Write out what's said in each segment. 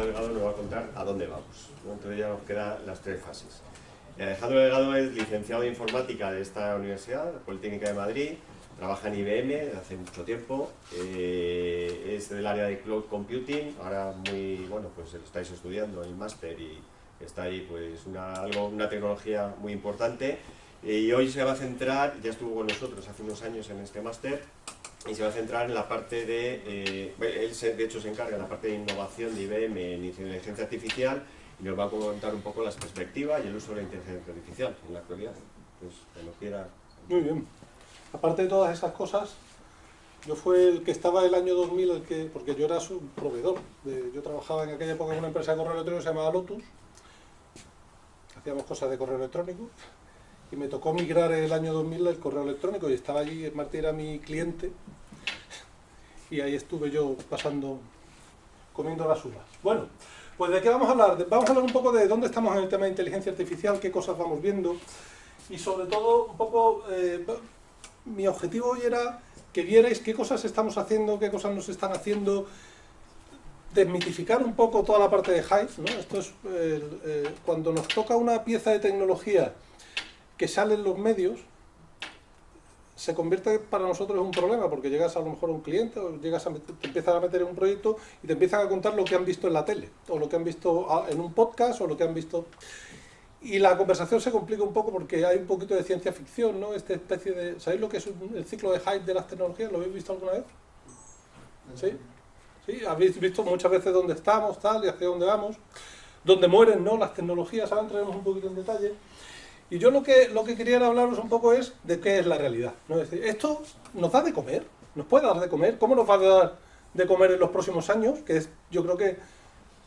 Alejandro Delgado nos va a contar a dónde vamos, ¿no? Entonces ya nos quedan las tres fases. Alejandro Delgado es licenciado en informática de esta universidad, la Politécnica de Madrid, trabaja en IBM desde hace mucho tiempo, es del área de Cloud Computing, ahora pues lo estáis estudiando en el máster y está ahí pues una tecnología muy importante, y hoy se va a centrar, ya estuvo con nosotros hace unos años en este máster, y se va a centrar en la parte de, de hecho se encarga de la parte de innovación de IBM en inteligencia artificial, y nos va a contar un poco las perspectivas y el uso de la inteligencia artificial en la actualidad. Pues cuando quiera. Muy bien. Aparte de todas esas cosas, yo fue el que estaba el año 2000, porque yo era su proveedor. Yo trabajaba en aquella época en una empresa de correo electrónico que se llamaba Lotus. Hacíamos cosas de correo electrónico. Y me tocó migrar el año 2000 el correo electrónico y estaba allí, Martí era mi cliente. Y ahí estuve yo comiendo las uvas. Bueno, pues ¿de qué vamos a hablar? Vamos a hablar un poco de dónde estamos en el tema de inteligencia artificial, qué cosas vamos viendo. Y sobre todo, un poco, mi objetivo hoy era que vierais qué cosas estamos haciendo, qué cosas nos están haciendo, desmitificar un poco toda la parte de Hive, ¿no? Esto es, cuando nos toca una pieza de tecnología que sale en los medios, se convierte para nosotros en un problema, porque llegas a lo mejor a un cliente, o te empiezan a meter en un proyecto y te empiezan a contar lo que han visto en la tele, o lo que han visto en un podcast, o lo que han visto... Y la conversación se complica un poco porque hay un poquito de ciencia ficción, ¿no? Esta especie de... ¿Sabéis lo que es el ciclo de Hyde de las tecnologías? ¿Lo habéis visto alguna vez? ¿Sí? ¿Sí? ¿Habéis visto muchas veces dónde estamos, tal, y hacia dónde vamos? ¿Dónde mueren, no? Las tecnologías, ahora entraremos un poquito en detalle. Y yo lo que quería hablaros un poco es de qué es la realidad, ¿no? Es decir, ¿esto nos da de comer? ¿Nos puede dar de comer? ¿Cómo nos va a dar de comer en los próximos años? Que es, yo creo que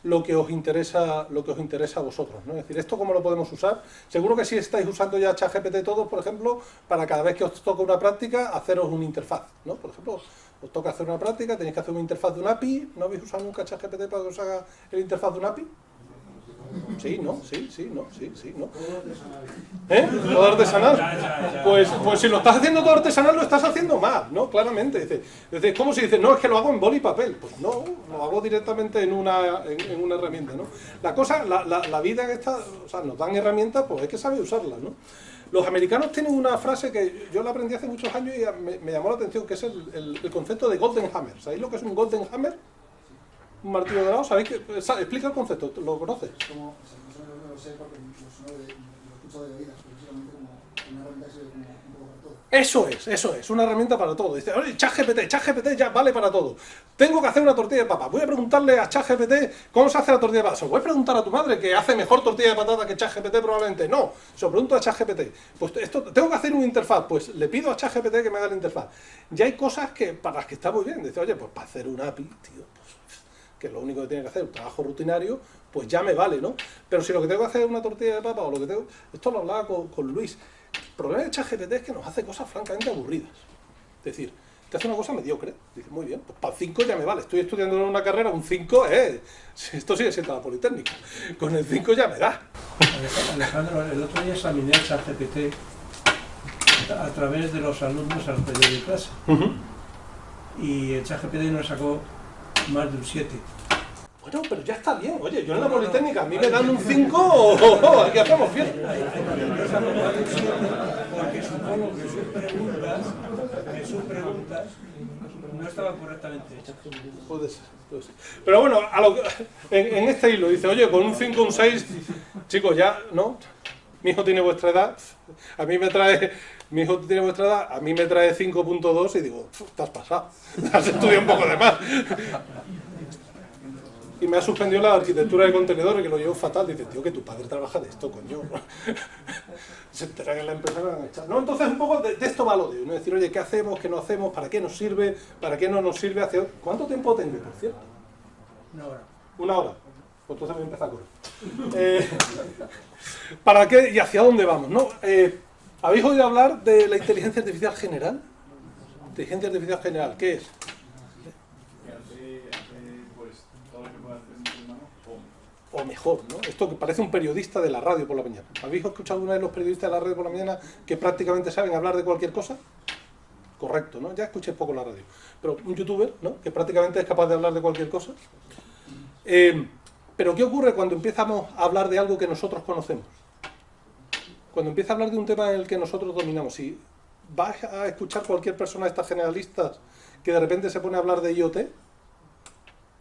lo que os interesa a vosotros, ¿no? Es decir, ¿esto cómo lo podemos usar? Seguro que sí estáis usando ya ChatGPT todos, por ejemplo, para cada vez que os toca una práctica, haceros una interfaz, ¿no? Por ejemplo, os toca hacer una práctica, tenéis que hacer una interfaz de un API. ¿No habéis usado nunca ChatGPT para que os haga la interfaz de un API? Sí, ¿no? Sí, ¿no? Sí, ¿no? ¿Todo artesanal? Pues si lo estás haciendo todo artesanal, lo estás haciendo mal, ¿no? Claramente. Dice, ¿cómo se dice? No, es que lo hago en boli y papel. Pues no, lo hago directamente en una herramienta, ¿no? La cosa, la vida que está, o sea, nos dan herramientas, pues hay que saber usarlas, ¿no? Los americanos tienen una frase que yo la aprendí hace muchos años y me llamó la atención, que es el concepto de Golden Hammer. ¿Sabéis lo que es un Golden Hammer? Un martillo dorado, ¿sabéis qué? Explica el concepto, ¿lo conoces? Como, no lo sé porque lo escucho de oídas, precisamente como una herramienta que sirve como un poco para todo. Eso es, una herramienta para todo. Dice, oye, ChatGPT ya vale para todo. Tengo que hacer una tortilla de papa. Voy a preguntarle a ChatGPT cómo se hace la tortilla de papa. Se lo voy a preguntar a tu madre, que hace mejor tortilla de patata que ChatGPT probablemente. No, se lo pregunto a ChatGPT. Pues esto, tengo que hacer una interfaz. Pues le pido a ChatGPT que me haga la interfaz. Ya hay cosas para las que está muy bien. Dice, oye, pues para hacer un API, tío, que lo único que tiene que hacer es un trabajo rutinario, pues ya me vale, ¿no? Pero si lo que tengo que hacer es una tortilla de papa, o lo que tengo... Esto lo hablaba con Luis. El problema de ChatGPT es que nos hace cosas francamente aburridas. Es decir, te hace una cosa mediocre. Dice, muy bien, pues para el 5 ya me vale. Estoy estudiando en una carrera, un 5, esto sigue siendo la Politécnica. Con el 5 ya me da. Alejandro, el otro día examiné el ChatGPT a través de los alumnos al periodo de clase. Y el ChatGPT nos sacó más de un 7. Bueno, pero ya está bien. Oye, yo en la Politécnica, a mí me dan un 5, aquí hacemos bien. Porque supongo que sus preguntas no estaban correctamente hechas. Puede ser. Pero bueno, en este hilo dice, oye, con un 5, un 6, chicos, ya, ¿no? Mi hijo tiene vuestra edad, mi hijo tiene vuestra edad, a mí me trae 5.2 y digo, te has pasado, has estudiado un poco de más. Y me ha suspendido la arquitectura de contenedores, que lo llevo fatal. Dice, tío, que tu padre trabaja de esto, coño. Se entera que en la empresa me van a echar. No, entonces un poco de esto va lo de uno. Es decir, oye, ¿qué hacemos? ¿Qué no hacemos? ¿Para qué nos sirve? ¿Para qué no nos sirve? ¿Cuánto tiempo tengo, por cierto? Una hora. Una hora. Pues entonces voy a empezar a correr. ¿Para qué y hacia dónde vamos? ¿No? ¿Habéis oído hablar de la inteligencia artificial general? Inteligencia artificial general, ¿qué es? O mejor, ¿no? Esto que parece un periodista de la radio por la mañana. ¿Habéis escuchado alguna de los periodistas de la radio por la mañana que prácticamente saben hablar de cualquier cosa? Correcto, ¿no? Ya escuché poco la radio. Pero un youtuber, ¿no? Que prácticamente es capaz de hablar de cualquier cosa. Pero ¿qué ocurre cuando empezamos a hablar de algo que nosotros conocemos? Cuando empieza a hablar de un tema en el que nosotros dominamos. Si vas a escuchar cualquier persona de estas generalistas que de repente se pone a hablar de IoT,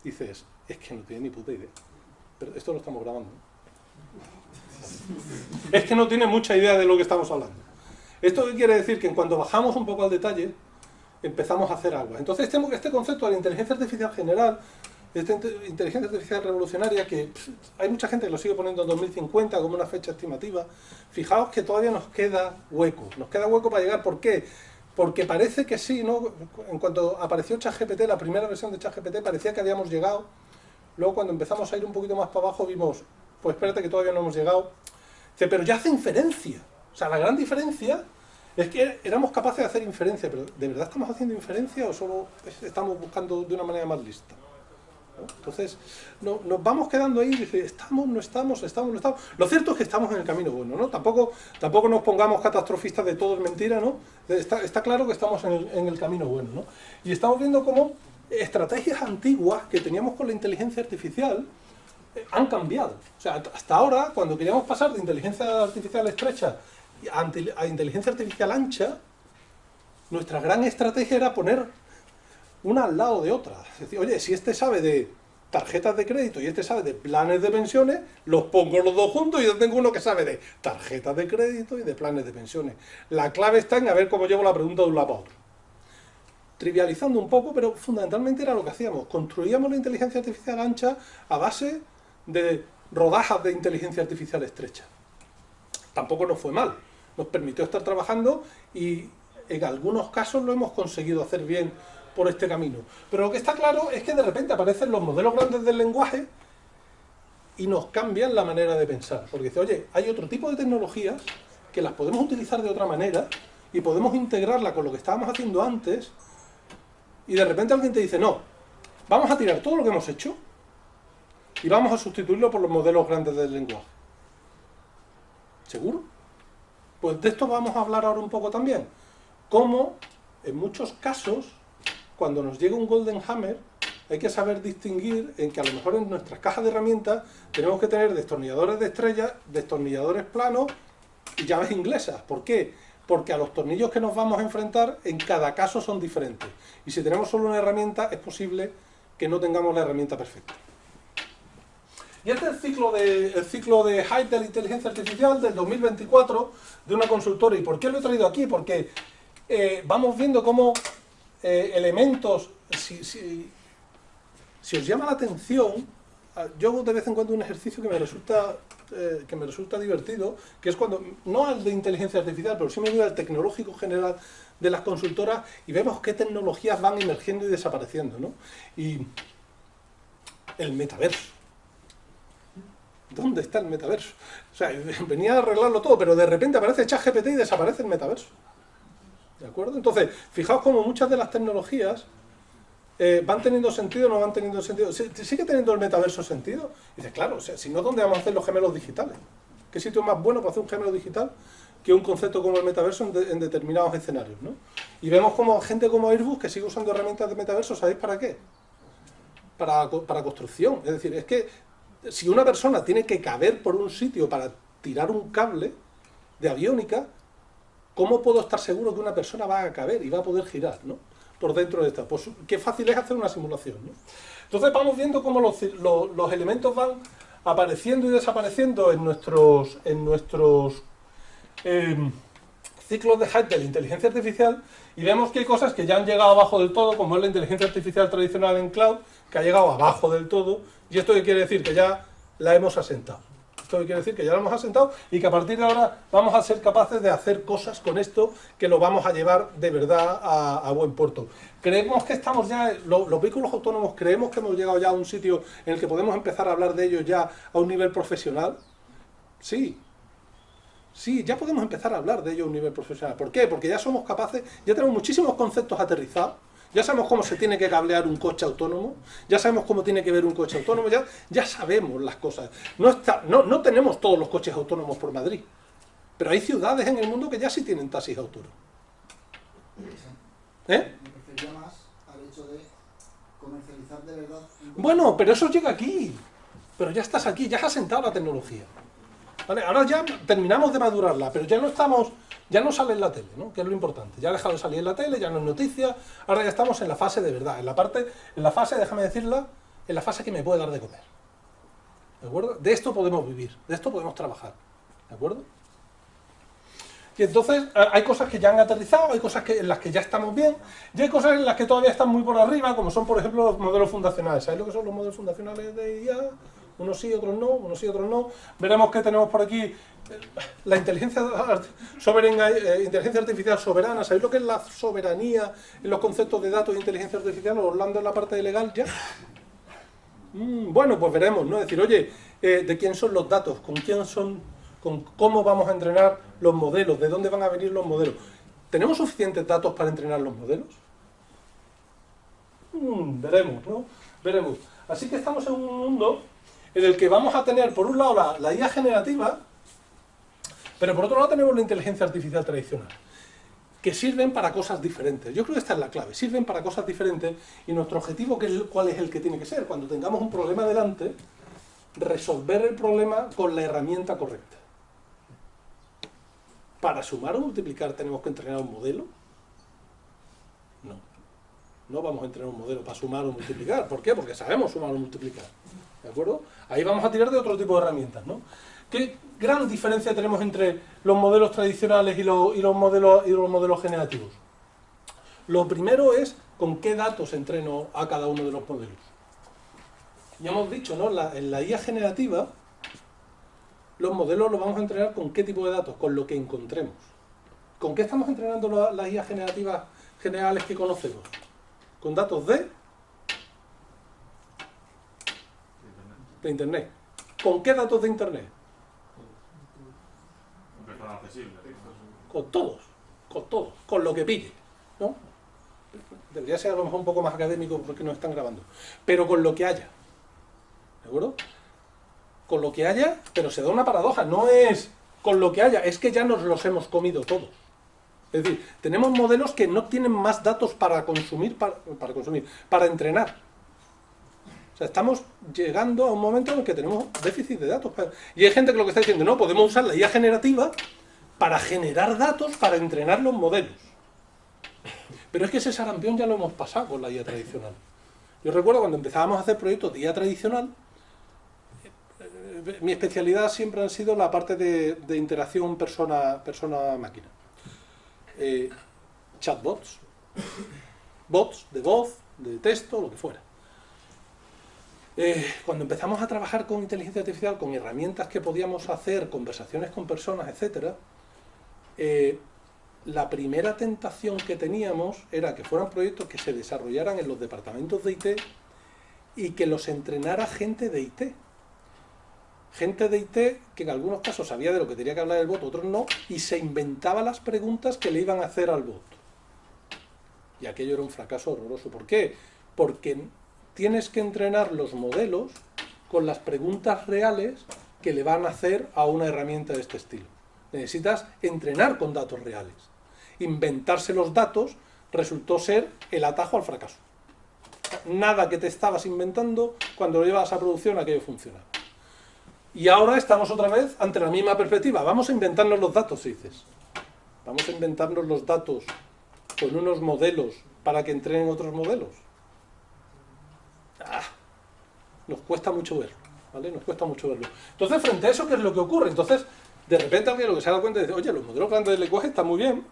dices, es que no tiene ni puta idea. Pero esto lo estamos grabando. Es que no tiene mucha idea de lo que estamos hablando. ¿Esto qué quiere decir? Que en cuanto bajamos un poco al detalle, empezamos a hacer algo. Entonces este concepto de la inteligencia artificial general, esta inteligencia artificial revolucionaria, que hay mucha gente que lo sigue poniendo en 2050 como una fecha estimativa, fijaos que todavía nos queda hueco para llegar. ¿Por qué? Porque parece que sí, ¿no? En cuanto apareció ChatGPT, la primera versión de ChatGPT, parecía que habíamos llegado. Luego cuando empezamos a ir un poquito más para abajo vimos, pues espérate que todavía no hemos llegado. Dice, pero ya hace inferencia. O sea, la gran diferencia es que éramos capaces de hacer inferencia, pero ¿de verdad estamos haciendo inferencia o solo estamos buscando de una manera más lista? ¿No? Entonces, nos vamos quedando ahí y dice, estamos, no estamos. Lo cierto es que estamos en el camino bueno, ¿no? Tampoco nos pongamos catastrofistas de todo es mentira, ¿no? Está claro que estamos en el camino bueno, ¿no? Y estamos viendo cómo estrategias antiguas que teníamos con la inteligencia artificial han cambiado. O sea, hasta ahora, cuando queríamos pasar de inteligencia artificial estrecha a inteligencia artificial ancha, nuestra gran estrategia era poner una al lado de otra. Es decir, oye, si este sabe de tarjetas de crédito y este sabe de planes de pensiones, los pongo los dos juntos y yo tengo uno que sabe de tarjetas de crédito y de planes de pensiones. La clave está en a ver cómo llevo la pregunta de un lado a otro. Trivializando un poco, pero fundamentalmente era lo que hacíamos. Construíamos la inteligencia artificial ancha a base de rodajas de inteligencia artificial estrecha. Tampoco nos fue mal. Nos permitió estar trabajando y en algunos casos lo hemos conseguido hacer bien por este camino. Pero lo que está claro es que de repente aparecen los modelos grandes del lenguaje y nos cambian la manera de pensar. Porque dice, oye, hay otro tipo de tecnologías que las podemos utilizar de otra manera y podemos integrarla con lo que estábamos haciendo antes. Y de repente alguien te dice, no, vamos a tirar todo lo que hemos hecho y vamos a sustituirlo por los modelos grandes del lenguaje. ¿Seguro? Pues de esto vamos a hablar ahora un poco también. Cómo, en muchos casos, cuando nos llega un Golden Hammer, hay que saber distinguir en que a lo mejor en nuestras cajas de herramientas tenemos que tener destornilladores de estrella, destornilladores planos y llaves inglesas. ¿Por qué? Porque a los tornillos que nos vamos a enfrentar en cada caso son diferentes. Y si tenemos solo una herramienta, es posible que no tengamos la herramienta perfecta. Y este es el ciclo de Hype de la inteligencia artificial del 2024 de una consultora. ¿Y por qué lo he traído aquí? Porque vamos viendo cómo elementos, si os llama la atención, yo hago de vez en cuando un ejercicio que me resulta divertido, que es cuando, no al de inteligencia artificial, pero sí me voy al tecnológico general de las consultoras y vemos qué tecnologías van emergiendo y desapareciendo, ¿no? Y el metaverso. ¿Dónde está el metaverso? O sea, venía a arreglarlo todo, pero de repente aparece ChatGPT y desaparece el metaverso. ¿De acuerdo? Entonces, fijaos cómo muchas de las tecnologías van teniendo sentido o no van teniendo sentido. ¿Sigue teniendo el metaverso sentido? Y dices, claro, o sea, si no, ¿dónde vamos a hacer los gemelos digitales? ¿Qué sitio más bueno para hacer un gemelo digital que un concepto como el metaverso en determinados escenarios, ¿no? Y vemos como gente como Airbus que sigue usando herramientas de metaverso, ¿sabéis para qué? Para construcción. Es decir, es que si una persona tiene que caber por un sitio para tirar un cable de aviónica, ¿cómo puedo estar seguro que una persona va a caber y va a poder girar, ¿no? Por dentro de esta? Pues qué fácil es hacer una simulación, ¿no? Entonces vamos viendo cómo los elementos van apareciendo y desapareciendo en nuestros ciclos de Hype de la inteligencia artificial y vemos que hay cosas que ya han llegado abajo del todo, como es la inteligencia artificial tradicional en cloud, que ha llegado abajo del todo, y esto quiere decir que ya la hemos asentado. Esto quiere decir que ya lo hemos asentado y que a partir de ahora vamos a ser capaces de hacer cosas con esto que lo vamos a llevar de verdad a buen puerto. Creemos que estamos ya, los vehículos autónomos, creemos que hemos llegado ya a un sitio en el que podemos empezar a hablar de ellos ya a un nivel profesional. Sí, ya podemos empezar a hablar de ello a un nivel profesional. ¿Por qué? Porque ya somos capaces, ya tenemos muchísimos conceptos aterrizados. Ya sabemos cómo se tiene que cablear un coche autónomo, ya sabemos cómo tiene que ver un coche autónomo, ya sabemos las cosas. No tenemos todos los coches autónomos por Madrid, pero hay ciudades en el mundo que ya sí tienen taxis autónomos. Me refería más al hecho de comercializar de verdad. Bueno, pero eso llega aquí. pero ya estás aquí, ya has sentado la tecnología. ¿Vale? Ahora ya terminamos de madurarla, pero ya no sale en la tele, ¿no? Que es lo importante. Ya ha dejado de salir en la tele, ya no es noticia, ahora ya estamos en la fase de verdad, en la fase, déjame decirla, en la fase que me puede dar de comer. ¿De acuerdo? De esto podemos vivir, de esto podemos trabajar. ¿De acuerdo? Y entonces hay cosas que ya han aterrizado, hay cosas en las que ya estamos bien, y hay cosas en las que todavía están muy por arriba, como son, por ejemplo, los modelos fundacionales. ¿Sabéis lo que son los modelos fundacionales de IA? Unos sí, otros no, unos sí, otros no. Veremos que tenemos por aquí la inteligencia artificial soberana. ¿Sabéis lo que es la soberanía en los conceptos de datos e inteligencia artificial? Hablando en la parte de legal ya. Bueno, pues veremos, ¿no? Es decir, oye, ¿de quién son los datos? ¿Con quién son? ¿Con cómo vamos a entrenar los modelos? ¿De dónde van a venir los modelos? ¿Tenemos suficientes datos para entrenar los modelos? Veremos, ¿no? Veremos. Así que estamos en un mundo en el que vamos a tener, por un lado, la IA generativa, pero por otro lado tenemos la inteligencia artificial tradicional, que sirven para cosas diferentes. Yo creo que esta es la clave, sirven para cosas diferentes, y nuestro objetivo, ¿cuál es el que tiene que ser? Cuando tengamos un problema delante, resolver el problema con la herramienta correcta. ¿Para sumar o multiplicar tenemos que entrenar un modelo? No. No vamos a entrenar un modelo para sumar o multiplicar. ¿Por qué? Porque sabemos sumar o multiplicar. ¿De acuerdo? Ahí vamos a tirar de otro tipo de herramientas, ¿no? ¿Qué gran diferencia tenemos entre los modelos tradicionales y los modelos generativos? Lo primero es con qué datos entreno a cada uno de los modelos. Ya hemos dicho, ¿no? En la IA generativa, los modelos los vamos a entrenar con qué tipo de datos, con lo que encontremos. ¿Con qué estamos entrenando las IA generativas generales que conocemos? Con datos de Internet. ¿Con qué datos de Internet? Con todos, con lo que pille, ¿no? Debería ser a lo mejor un poco más académico porque nos están grabando, pero con lo que haya, ¿de acuerdo? Con lo que haya, pero se da una paradoja, no es con lo que haya, es que ya nos los hemos comido todos. Es decir, tenemos modelos que no tienen más datos para consumir, para entrenar. O sea, estamos llegando a un momento en el que tenemos déficit de datos. Y hay gente que lo que está diciendo, no, podemos usar la IA generativa para generar datos, para entrenar los modelos. Pero es que ese sarampión ya lo hemos pasado con la IA tradicional. Yo recuerdo cuando empezábamos a hacer proyectos de IA tradicional, mi especialidad siempre han sido la parte de interacción persona-máquina. Chatbots, bots de voz, de texto, lo que fuera. Cuando empezamos a trabajar con inteligencia artificial, con herramientas que podíamos hacer, conversaciones con personas, etc., la primera tentación que teníamos era que fueran proyectos que se desarrollaran en los departamentos de IT y que los entrenara gente de IT. Gente de IT que en algunos casos sabía de lo que tenía que hablar el bot, otros no, y se inventaba las preguntas que le iban a hacer al bot. Y aquello era un fracaso horroroso. ¿Por qué? Porque tienes que entrenar los modelos con las preguntas reales que le van a hacer a una herramienta de este estilo. Necesitas entrenar con datos reales. Inventarse los datos resultó ser el atajo al fracaso. Nada que te estabas inventando, cuando lo llevas a producción, aquello funciona. Y ahora estamos otra vez ante la misma perspectiva. Vamos a inventarnos los datos, dices. Vamos a inventarnos los datos con unos modelos para que entrenen otros modelos. Nos cuesta mucho verlo, ¿vale? Nos cuesta mucho verlo. Entonces, frente a eso, ¿qué es lo que ocurre? Entonces, de repente alguien lo que se ha dado cuenta es, oye, los modelos grandes de lenguaje están muy bien,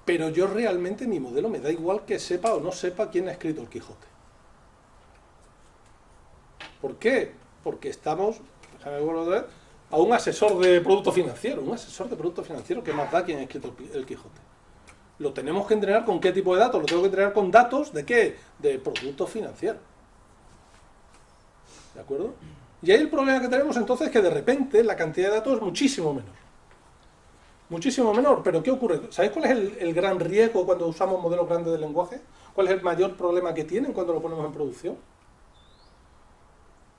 pero yo realmente mi modelo me da igual que sepa o no sepa quién ha escrito el Quijote. ¿Por qué? Porque estamos, déjame volver otra vez, a un asesor de producto financiero. Un asesor de producto financiero, ¿qué más da quién ha escrito el Quijote? Lo tenemos que entrenar con qué tipo de datos. Lo tengo que entrenar con datos de qué? De productos financieros. ¿De acuerdo? Y ahí el problema que tenemos entonces es que de repente la cantidad de datos es muchísimo menor. Muchísimo menor. Pero ¿qué ocurre? ¿Sabéis cuál es el gran riesgo cuando usamos modelos grandes de lenguaje? ¿Cuál es el mayor problema que tienen cuando lo ponemos en producción?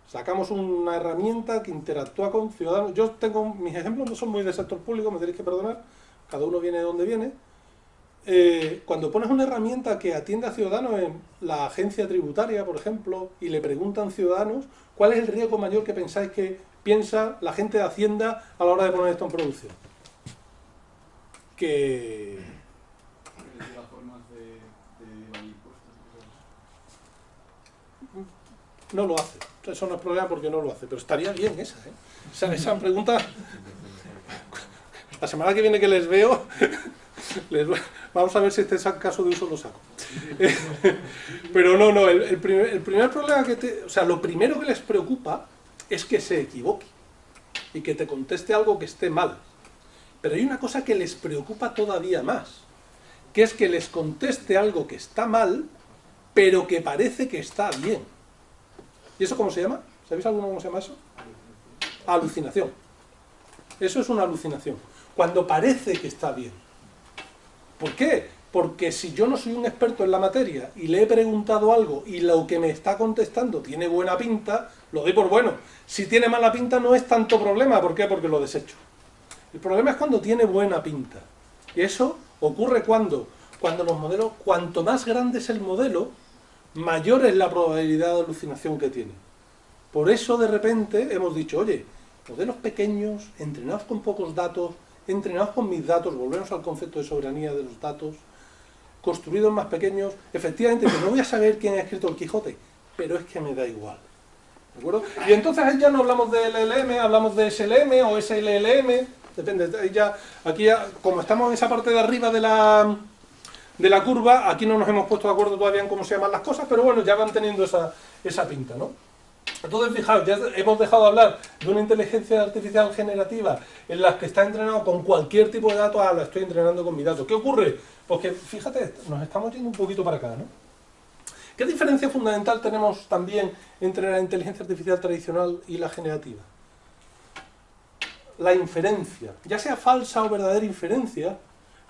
Sacamos una herramienta que interactúa con ciudadanos. Yo tengo mis ejemplos, no son muy del sector público, me tenéis que perdonar. Cada uno viene de donde viene. cuando pones una herramienta que atiende a ciudadanos en la agencia tributaria, por ejemplo, y le preguntan ciudadanos cuál es el riesgo mayor que pensáis que piensa la gente de Hacienda a la hora de poner esto en producción. Que las formas de evadir impuestos. no lo hace. Eso no es problema porque no lo hace, pero estaría bien esa, ¿eh? Esa pregunta, la semana que viene que les veo, vamos a ver si este caso de uso lo saco. Pero no, el primer problema o sea, lo primero que les preocupa es que se equivoque y que te conteste algo que esté mal. Pero hay una cosa que les preocupa todavía más, que es que les conteste algo que está mal, pero que parece que está bien. ¿Y eso cómo se llama? ¿Sabéis alguno cómo se llama eso? Alucinación. Eso es una alucinación. Cuando parece que está bien. ¿Por qué? Porque si yo no soy un experto en la materia y le he preguntado algo y lo que me está contestando tiene buena pinta, lo doy por bueno. Si tiene mala pinta no es tanto problema. ¿Por qué? Porque lo desecho. El problema es cuando tiene buena pinta. Y eso ocurre cuando los modelos, cuanto más grande es el modelo, mayor es la probabilidad de alucinación que tiene. Por eso de repente hemos dicho, oye, modelos pequeños, entrenados con pocos datos, entrenados con mis datos, volvemos al concepto de soberanía de los datos, construidos más pequeños, efectivamente, que no voy a saber quién ha escrito el Quijote, pero es que me da igual. ¿De acuerdo? Y entonces ahí ya no hablamos de LLM, hablamos de SLM o SLLM, depende, aquí ya, como estamos en esa parte de arriba de la curva, aquí no nos hemos puesto de acuerdo todavía en cómo se llaman las cosas, pero bueno, ya van teniendo esa pinta, ¿no? Entonces, fijaos, ya hemos dejado de hablar de una inteligencia artificial generativa en la que está entrenado con cualquier tipo de datos, la estoy entrenando con mi dato. ¿Qué ocurre? Pues que, fíjate, nos estamos yendo un poquito para acá, ¿no? ¿Qué diferencia fundamental tenemos también entre la inteligencia artificial tradicional y la generativa? La inferencia. Ya sea falsa o verdadera inferencia,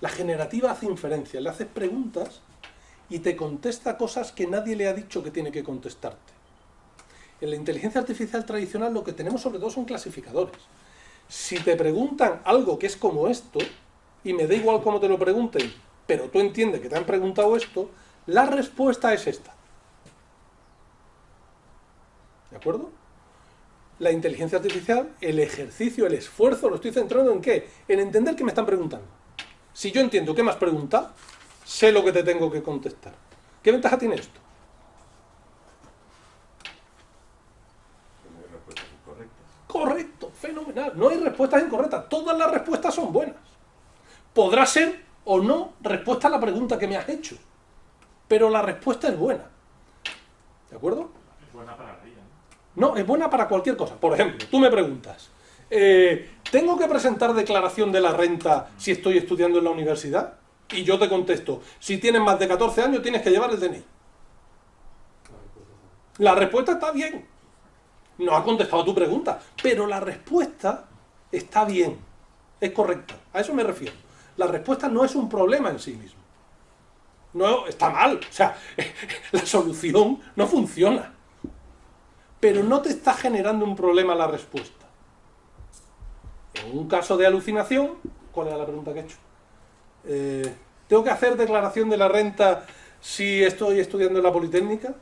la generativa hace inferencia, le haces preguntas y te contesta cosas que nadie le ha dicho que tiene que contestarte. En la inteligencia artificial tradicional lo que tenemos sobre todo son clasificadores. Si te preguntan algo que es como esto, y me da igual cómo te lo pregunten, pero tú entiendes que te han preguntado esto, la respuesta es esta. ¿De acuerdo? La inteligencia artificial, el ejercicio, el esfuerzo, lo estoy centrando en ¿qué? En entender qué me están preguntando. Si yo entiendo qué me has preguntado, sé lo que te tengo que contestar. ¿Qué ventaja tiene esto? Correcto, fenomenal. No hay respuestas incorrectas. Todas las respuestas son buenas. Podrá ser o no respuesta a la pregunta que me has hecho, pero la respuesta es buena. ¿De acuerdo? Es buena para la vida, ¿no? No, es buena para cualquier cosa. Por ejemplo, tú me preguntas, ¿tengo que presentar declaración de la renta si estoy estudiando en la universidad? Y yo te contesto, si tienes más de 14 años tienes que llevar el DNI. La respuesta está bien. No ha contestado tu pregunta, pero la respuesta está bien, es correcta. A eso me refiero. La respuesta no es un problema en sí mismo. No está mal, o sea, la solución no funciona. Pero no te está generando un problema la respuesta. En un caso de alucinación, ¿cuál era la pregunta que he hecho? ¿Tengo que hacer declaración de la renta si estoy estudiando en la Politécnica?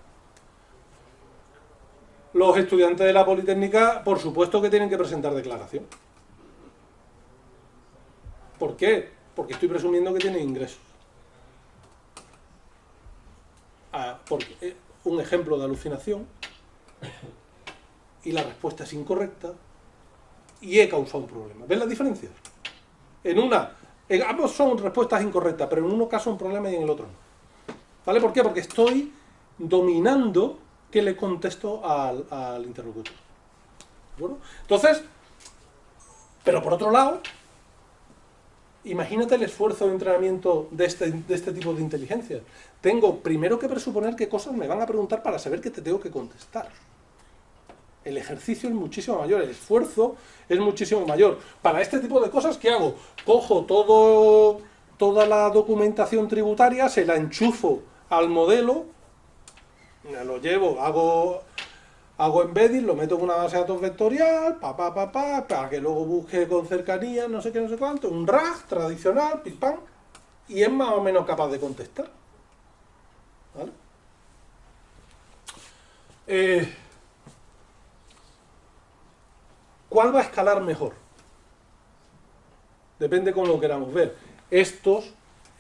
Los estudiantes de la Politécnica, por supuesto que tienen que presentar declaración. ¿Por qué? Porque estoy presumiendo que tienen ingresos. Porque, un ejemplo de alucinación, y la respuesta es incorrecta, y he causado un problema. ¿Ven las diferencias? En ambos son respuestas incorrectas, pero en uno causa un problema y en el otro no. ¿Vale? ¿Por qué? Porque estoy dominando que le contesto al interlocutor. ¿De acuerdo? Entonces, pero por otro lado, imagínate el esfuerzo de entrenamiento de este tipo de inteligencia. Tengo primero que presuponer qué cosas me van a preguntar para saber qué te tengo que contestar. El ejercicio es muchísimo mayor, el esfuerzo es muchísimo mayor. Para este tipo de cosas, ¿qué hago? Cojo toda la documentación tributaria, se la enchufo al modelo, me lo llevo, hago embedding, lo meto en una base de datos vectorial, para que luego busque con cercanía, no sé qué, no sé cuánto, un RAG tradicional, pim pam, y es más o menos capaz de contestar. ¿Vale? ¿Cuál va a escalar mejor? Depende cómo lo queramos ver.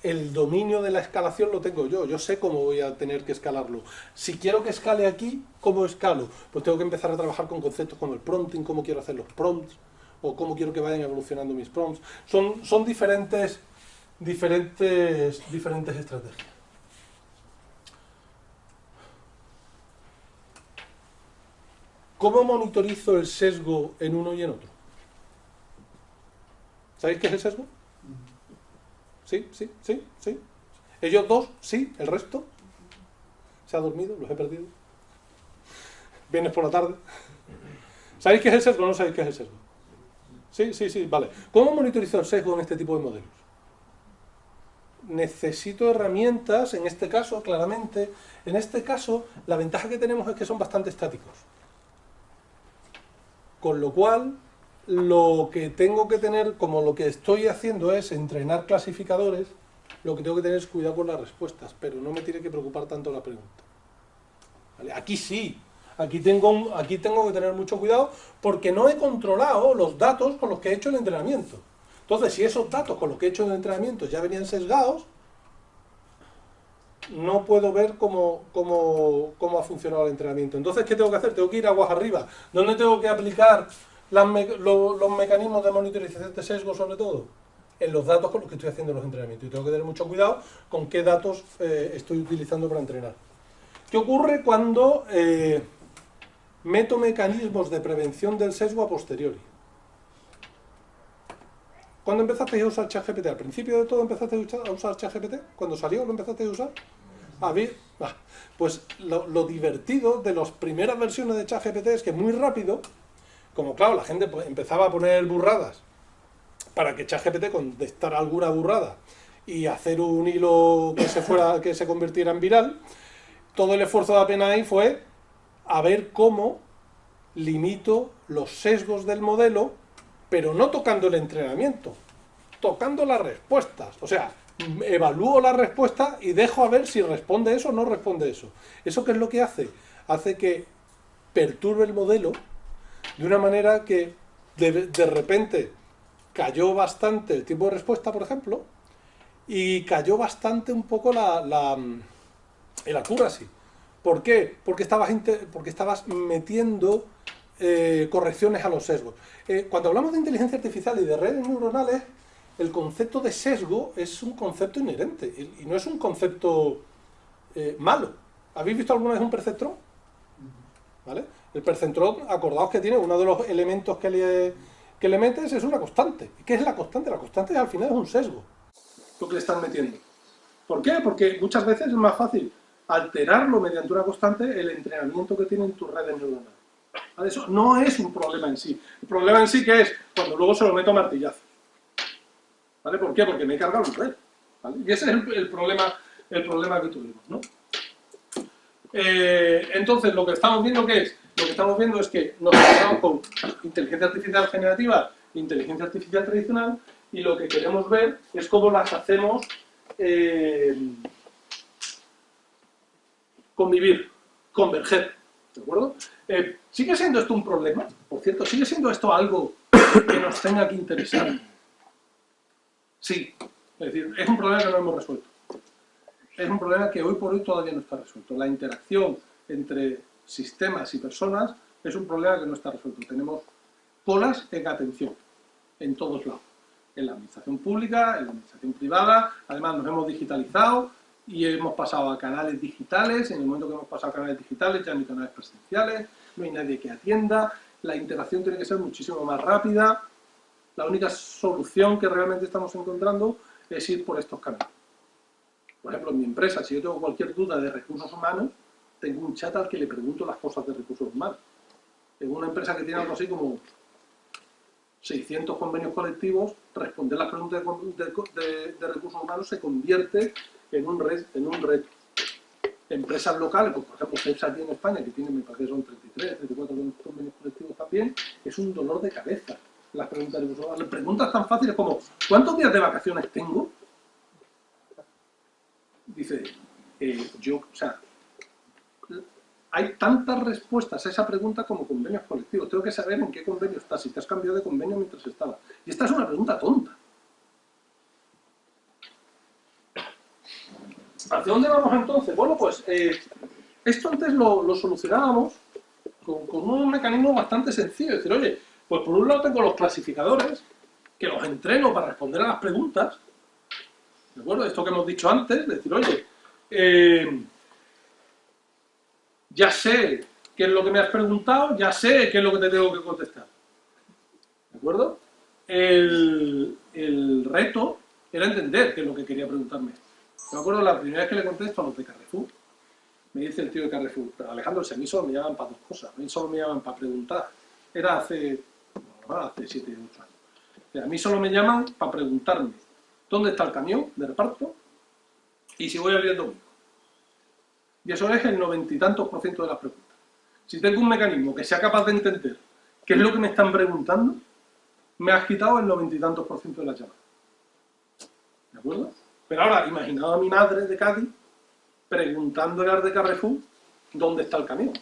El dominio de la escalación lo tengo yo sé cómo voy a tener que escalarlo. Si quiero que escale aquí, ¿cómo escalo? Pues tengo que empezar a trabajar con conceptos como el prompting, cómo quiero hacer los prompts, o cómo quiero que vayan evolucionando mis prompts. Son diferentes estrategias. ¿Cómo monitorizo el sesgo en uno y en otro? ¿Sabéis qué es el sesgo? ¿Sí? ¿Sí? ¿Sí? ¿Sí? ¿Ellos dos? ¿Sí? ¿El resto? ¿Se ha dormido? ¿Los he perdido? ¿Vienes por la tarde? ¿Sabéis qué es el sesgo o no sabéis qué es el sesgo? Sí, sí, sí, vale. ¿Cómo monitorizo el sesgo en este tipo de modelos? Necesito herramientas, en este caso, claramente. En este caso, la ventaja que tenemos es que son bastante estáticos. Con lo cual, lo que tengo que tener, como lo que estoy haciendo es entrenar clasificadores, lo que tengo que tener es cuidado con las respuestas, pero no me tiene que preocupar tanto la pregunta. ¿Vale? Aquí sí, aquí tengo que tener mucho cuidado porque no he controlado los datos con los que he hecho el entrenamiento. Entonces, si esos datos con los que he hecho el entrenamiento ya venían sesgados, no puedo ver cómo ha funcionado el entrenamiento. Entonces, ¿qué tengo que hacer? Tengo que ir aguas arriba. ¿Dónde tengo que aplicar los mecanismos de monitorización de sesgo, sobre todo? En los datos con los que estoy haciendo los entrenamientos. Y tengo que tener mucho cuidado con qué datos estoy utilizando para entrenar. ¿Qué ocurre cuando meto mecanismos de prevención del sesgo a posteriori? ¿Cuándo empezasteis a usar ChatGPT? ¿Al principio de todo empezasteis a usar ChatGPT? ¿Cuando salió lo empezasteis a usar? Pues lo divertido de las primeras versiones de ChatGPT es que muy rápido, como claro, la gente empezaba a poner burradas para que ChatGPT contestara alguna burrada y hacer un hilo que se convirtiera en viral, todo el esfuerzo de OpenAI fue a ver cómo limito los sesgos del modelo, pero no tocando el entrenamiento, tocando las respuestas. O sea, evalúo la respuesta y dejo a ver si responde eso o no responde eso. ¿Eso qué es lo que hace? Hace que perturbe el modelo de una manera que de repente cayó bastante el tiempo de respuesta, por ejemplo, y cayó bastante un poco el accuracy. ¿Por qué? Porque estabas metiendo correcciones a los sesgos. Cuando hablamos de inteligencia artificial y de redes neuronales, el concepto de sesgo es un concepto inherente y no es un concepto malo. ¿Habéis visto alguna vez un perceptrón? ¿Vale? El perceptrón, acordaos que tiene uno de los elementos que le metes es una constante. ¿Qué es la constante? La constante al final es un sesgo, lo que le están metiendo. ¿Por qué? Porque muchas veces es más fácil alterarlo mediante una constante el entrenamiento que tienen tus redes neuronales. ¿Vale? Eso no es un problema en sí. El problema en sí que es cuando luego se lo meto a martillazo. ¿Vale? ¿Por qué? Porque me he cargado un red. ¿Vale? Y ese es el problema que tuvimos, ¿no? Entonces, lo que estamos viendo es que nos encontramos con inteligencia artificial generativa e inteligencia artificial tradicional, y lo que queremos ver es cómo las hacemos convivir, converger, ¿de acuerdo? ¿Sigue siendo esto un problema? Por cierto, ¿sigue siendo esto algo que nos tenga que interesar? Sí, es decir, es un problema que no hemos resuelto. Es un problema que hoy por hoy todavía no está resuelto. La interacción entre sistemas y personas es un problema que no está resuelto. Tenemos colas en atención, en todos lados. En la administración pública, en la administración privada, además nos hemos digitalizado y hemos pasado a canales digitales. En el momento que hemos pasado a canales digitales ya no hay canales presenciales, no hay nadie que atienda, la interacción tiene que ser muchísimo más rápida. La única solución que realmente estamos encontrando es ir por estos caminos. Por ejemplo, en mi empresa, si yo tengo cualquier duda de recursos humanos, tengo un chat al que le pregunto las cosas de recursos humanos. En una empresa que tiene algo así como 600 convenios colectivos, responder las preguntas de recursos humanos se convierte en un reto. Empresas locales, pues, por ejemplo, CEPSA aquí en España, que tiene, me parece que son 33, 34 convenios colectivos también, es un dolor de cabeza. Las preguntas de recursos humanos. Preguntas tan fáciles como ¿cuántos días de vacaciones tengo? Dice, o sea, hay tantas respuestas a esa pregunta como convenios colectivos. Tengo que saber en qué convenio estás, si te has cambiado de convenio mientras estaba. Y esta es una pregunta tonta. ¿Hacia dónde vamos entonces? Bueno, pues esto antes lo solucionábamos con un mecanismo bastante sencillo. Es decir, oye, pues por un lado tengo los clasificadores, que los entreno para responder a las preguntas. ¿De acuerdo? Esto que hemos dicho antes, es decir, oye, ya sé qué es lo que me has preguntado, ya sé qué es lo que te tengo que contestar. ¿De acuerdo? El reto era entender qué es lo que quería preguntarme. Me acuerdo la primera vez que le contesto a los de Carrefour, me dice el tío de Carrefour, Alejandro, si a mí solo me llaman para dos cosas, a mí solo me llaman para preguntar. Era hace 7 u 8 años. A mí solo me llaman para preguntarme dónde está el camión de reparto y si voy a abrir el domingo. Y eso es el 90 y tantos % de las preguntas. Si tengo un mecanismo que sea capaz de entender qué es lo que me están preguntando, me has quitado el 90 y tantos % de las llamadas. ¿De acuerdo? Pero ahora, imaginaos a mi madre de Cádiz preguntándole al de Carrefour dónde está el camión.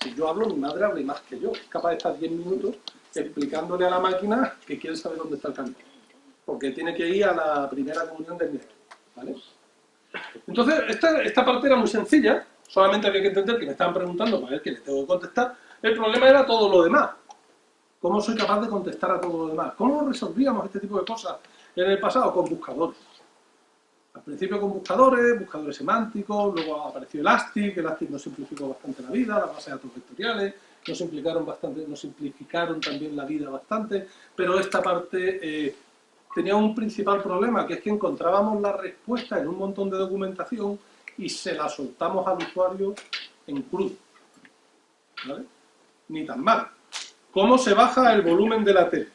Si yo hablo, mi madre hable más que yo. Es capaz de estar 10 minutos explicándole a la máquina que quiere saber dónde está el camión. Porque tiene que ir a la primera comunión del nieto. ¿Vale? Entonces, esta parte era muy sencilla. Solamente había que entender que me estaban preguntando para ver qué le tengo que contestar. El problema era todo lo demás. ¿Cómo soy capaz de contestar a todo lo demás? ¿Cómo resolvíamos este tipo de cosas en el pasado? Con buscadores. Al principio con buscadores semánticos, luego apareció Elastic nos simplificó bastante la vida, las bases de datos vectoriales, nos simplificaron también la vida bastante, pero esta parte tenía un principal problema, que es que encontrábamos la respuesta en un montón de documentación y se la soltamos al usuario en cruz. ¿Vale? Ni tan mal. ¿Cómo se baja el volumen de la tele?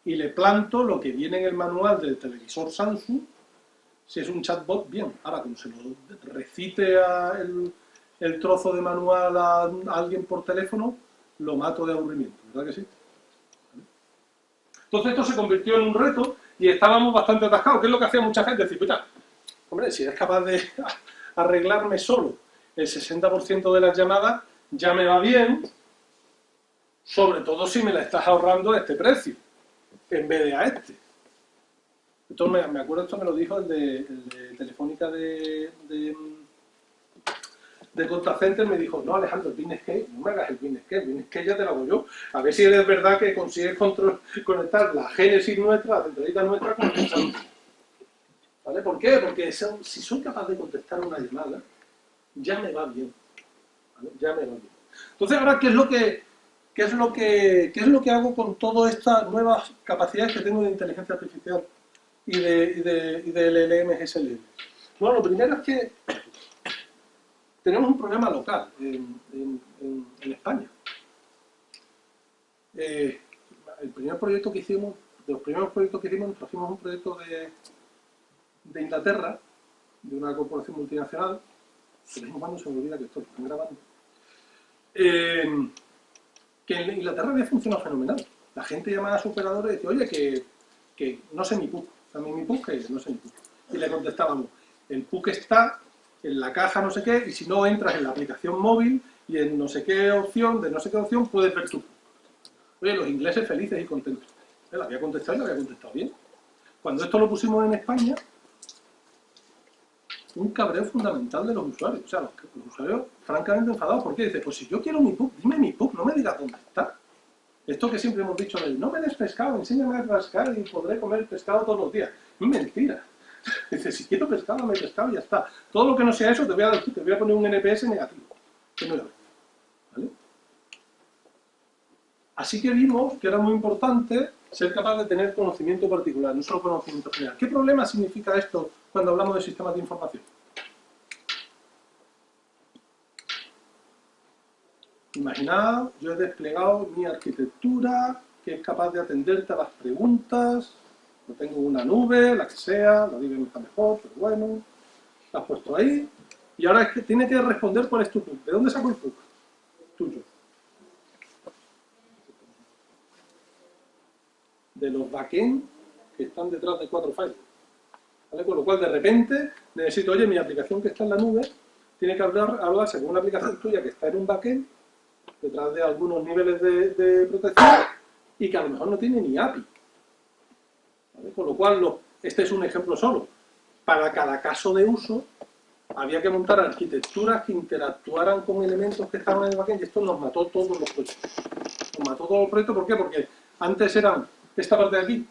Y le planto lo que viene en el manual del televisor Samsung. Si es un chatbot, bien. Ahora, como se lo recite el trozo de manual a alguien por teléfono, lo mato de aburrimiento, ¿verdad que sí? Entonces esto se convirtió en un reto y estábamos bastante atascados. ¿Qué es lo que hacía mucha gente? Decir, puta, hombre, si eres capaz de arreglarme solo el 60% de las llamadas, ya me va bien, sobre todo si me la estás ahorrando a este precio, en vez de a este. Entonces me acuerdo, esto me lo dijo el de Telefónica de Contact Center, me dijo, no Alejandro, el business case, no me hagas el business case ya te lo hago yo, a ver si es verdad que consigues conectar la génesis nuestra, la centralita nuestra con el Samsung. ¿Vale? ¿Por qué? Porque si soy capaz de contestar una llamada, ya me va bien. ¿Vale? Ya me va bien. Entonces ahora, ¿qué es lo que hago con todas estas nuevas capacidades que tengo de inteligencia artificial y de LLM, SLM? Bueno, lo primero es que tenemos un problema local en España. El primer proyecto que hicimos, de los primeros proyectos que hicimos, trajimos un proyecto de Inglaterra, de una corporación multinacional, que de vez en cuando se me olvida que esto lo están grabando, que en Inglaterra había funcionado fenomenal. La gente llamaba a su operador y decía, oye, que no sé mi PUC, también mi PUC, que no sé mi PUC. Y le contestábamos, el PUC está en la caja no sé qué, y si no entras en la aplicación móvil y en no sé qué opción, puedes ver tu PUC. Oye, los ingleses felices y contentos. Él había contestado y lo había contestado bien. Cuando esto lo pusimos en España, un cabreo fundamental de los usuarios. O sea, los usuarios francamente enfadados. ¿Por qué? Dice, pues si yo quiero mi PUC, dime mi PUC, no me digas dónde está. Esto que siempre hemos dicho, no me des pescado, enséñame a pescar y podré comer pescado todos los días. Mentira. Dice, si quiero pescado, dame pescado y ya está. Todo lo que no sea eso, te voy a poner un NPS negativo. Que no lo ve. ¿Vale? Así que vimos que era muy importante ser capaz de tener conocimiento particular, no solo conocimiento general. ¿Qué problema significa esto cuando hablamos de sistemas de información? Imaginad, yo he desplegado mi arquitectura, que es capaz de atenderte a las preguntas. Yo tengo una nube, la que sea, la nube está mejor, pero bueno, la has puesto ahí. Y ahora es que tiene que responder cuál es tu PUC. ¿De dónde saco el PUC? Tuyo. De los backend que están detrás de 4 files. ¿vale? Con lo cual, de repente, necesito, oye, mi aplicación que está en la nube tiene que hablarse con una aplicación tuya que está en un backend, detrás de algunos niveles de protección, y que a lo mejor no tiene ni API. ¿Vale? Con lo cual, este es un ejemplo solo. Para cada caso de uso, había que montar arquitecturas que interactuaran con elementos que estaban en el backend, y esto nos mató todos los proyectos. Nos mató todos los proyectos, ¿por qué? Porque antes eran, esta parte de aquí,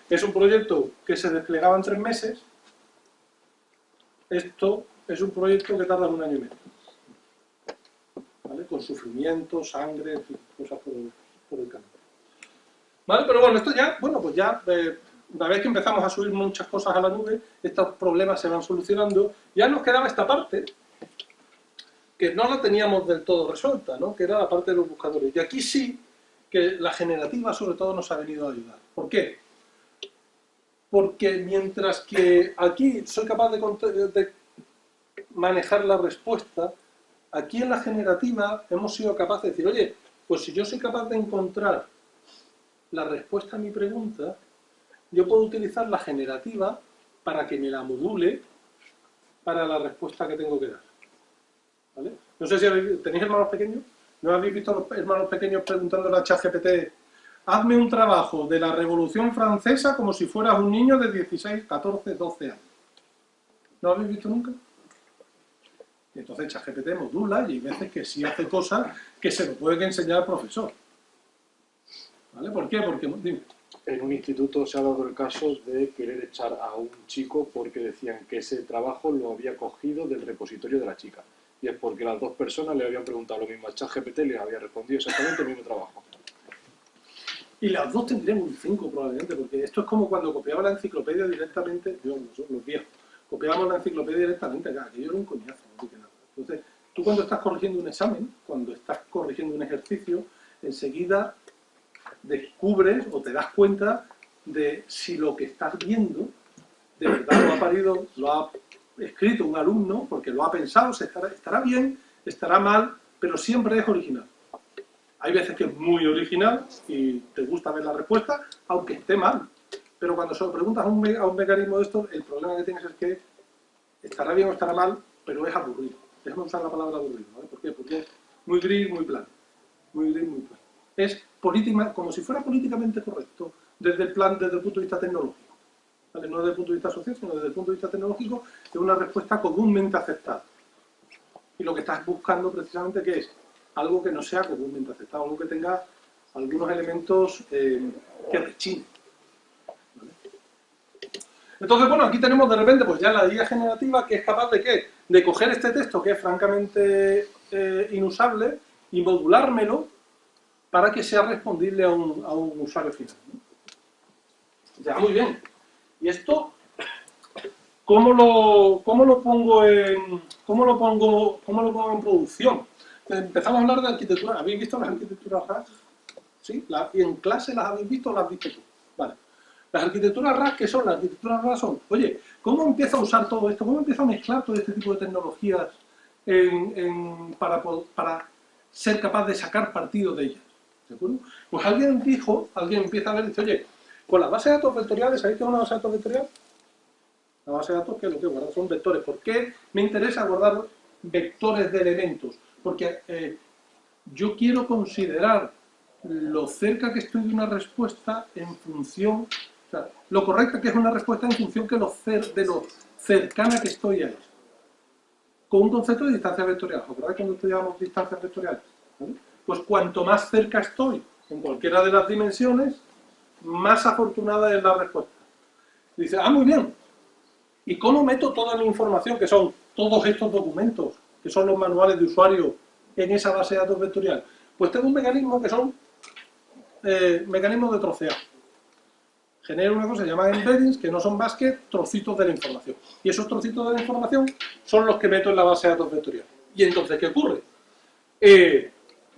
es un proyecto que se desplegaba en 3 meses, esto es un proyecto que tarda 1 año y medio. ¿Vale? Con sufrimiento, sangre, en fin, cosas por el camino. ¿Vale? Pero bueno, esto ya, bueno, pues ya, una vez que empezamos a subir muchas cosas a la nube, estos problemas se van solucionando. Ya nos quedaba esta parte, que no la teníamos del todo resuelta, ¿no? Que era la parte de los buscadores. Y aquí sí que la generativa, sobre todo, nos ha venido a ayudar. ¿Por qué? Porque mientras que aquí soy capaz de manejar la respuesta, aquí en la generativa hemos sido capaces de decir, oye, pues si yo soy capaz de encontrar la respuesta a mi pregunta, yo puedo utilizar la generativa para que me la module para la respuesta que tengo que dar. ¿Vale? No sé si tenéis hermanos pequeños. ¿No habéis visto a los hermanos pequeños preguntándole a ChatGPT, hazme un trabajo de la Revolución Francesa como si fueras un niño de 16, 14, 12 años? ¿No lo habéis visto nunca? Y entonces ChatGPT modula y hay veces que sí hace cosas que se lo puede enseñar al profesor. ¿Vale? ¿Por qué? Porque, dime. En un instituto se ha dado el caso de querer echar a un chico porque decían que ese trabajo lo había cogido del repositorio de la chica. Y es porque las 2 personas le habían preguntado lo mismo a ChatGPT y le había respondido exactamente el mismo trabajo. Y las 2 tendrían un 5 probablemente, porque esto es como cuando copiaba la enciclopedia directamente, los viejos, copiábamos la enciclopedia directamente acá, aquello era un coñazo, no dice nada. Entonces, tú cuando estás corrigiendo un examen, cuando estás corrigiendo un ejercicio, enseguida descubres o te das cuenta de si lo que estás viendo de verdad lo ha escrito un alumno, porque lo ha pensado, estará bien, estará mal, pero siempre es original. Hay veces que es muy original y te gusta ver la respuesta, aunque esté mal. Pero cuando se lo preguntas a un mecanismo de estos, el problema que tienes es que estará bien o estará mal, pero es aburrido. Déjame usar la palabra aburrido, ¿vale? ¿Por qué? Porque es muy gris, muy plano. Muy gris, muy plano. Es como si fuera políticamente correcto desde el punto de vista tecnológico. ¿Vale? No desde el punto de vista social, sino desde el punto de vista tecnológico, es una respuesta comúnmente aceptada. Y lo que estás buscando precisamente, ¿qué es? Algo que no sea comúnmente aceptado, algo que tenga algunos elementos que rechinen. ¿Vale? Entonces, bueno, aquí tenemos de repente pues ya la IA generativa que es capaz de ¿qué? De coger este texto que es francamente inusable y modulármelo para que sea respondible a un usuario final, ¿no? Ya, muy bien. Y esto, ¿cómo lo pongo en producción? Empezamos a hablar de arquitectura. ¿Habéis visto las arquitecturas RAS? ¿Sí? ¿Y en clase las habéis visto o las has visto tú? Vale. Las arquitecturas RAS, ¿qué son? Las arquitecturas RAS son, oye, ¿cómo empiezo a usar todo esto? ¿Cómo empiezo a mezclar todo este tipo de tecnologías para ser capaz de sacar partido de ellas? ¿De acuerdo? Pues alguien empieza a ver y dice, oye, con las bases de datos vectoriales, ¿sabéis qué es una base de datos vectorial? La base de datos, ¿qué es lo que guarda? Son vectores. ¿Por qué me interesa guardar vectores de elementos? Porque yo quiero considerar lo cerca que estoy de una respuesta en función, o sea, lo correcta que es una respuesta en función de lo cercana que estoy a ella. Con un concepto de distancia vectorial. ¿Os acordáis cuando estudiábamos distancias vectoriales? ¿Vale? Pues cuanto más cerca estoy en cualquiera de las dimensiones, más afortunada es la respuesta. Dice, muy bien. ¿Y cómo meto toda mi información, que son todos estos documentos, que son los manuales de usuario, en esa base de datos vectorial? Pues tengo un mecanismo que son mecanismos de troceado. Genera una cosa que se llama embeddings, que no son más que trocitos de la información. Y esos trocitos de la información son los que meto en la base de datos vectorial. Y entonces, ¿qué ocurre?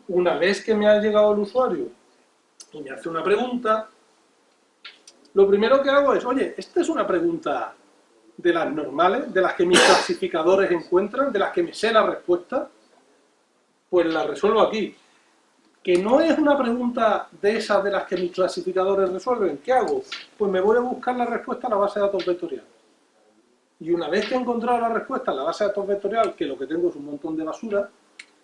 Una vez que me ha llegado el usuario y me hace una pregunta, lo primero que hago es, oye, esta es una pregunta de las normales, de las que mis clasificadores encuentran, de las que me sé la respuesta, pues la resuelvo aquí. Que no es una pregunta de esas de las que mis clasificadores resuelven, ¿qué hago? Pues me voy a buscar la respuesta a la base de datos vectorial. Y una vez que he encontrado la respuesta en la base de datos vectorial, que lo que tengo es un montón de basura,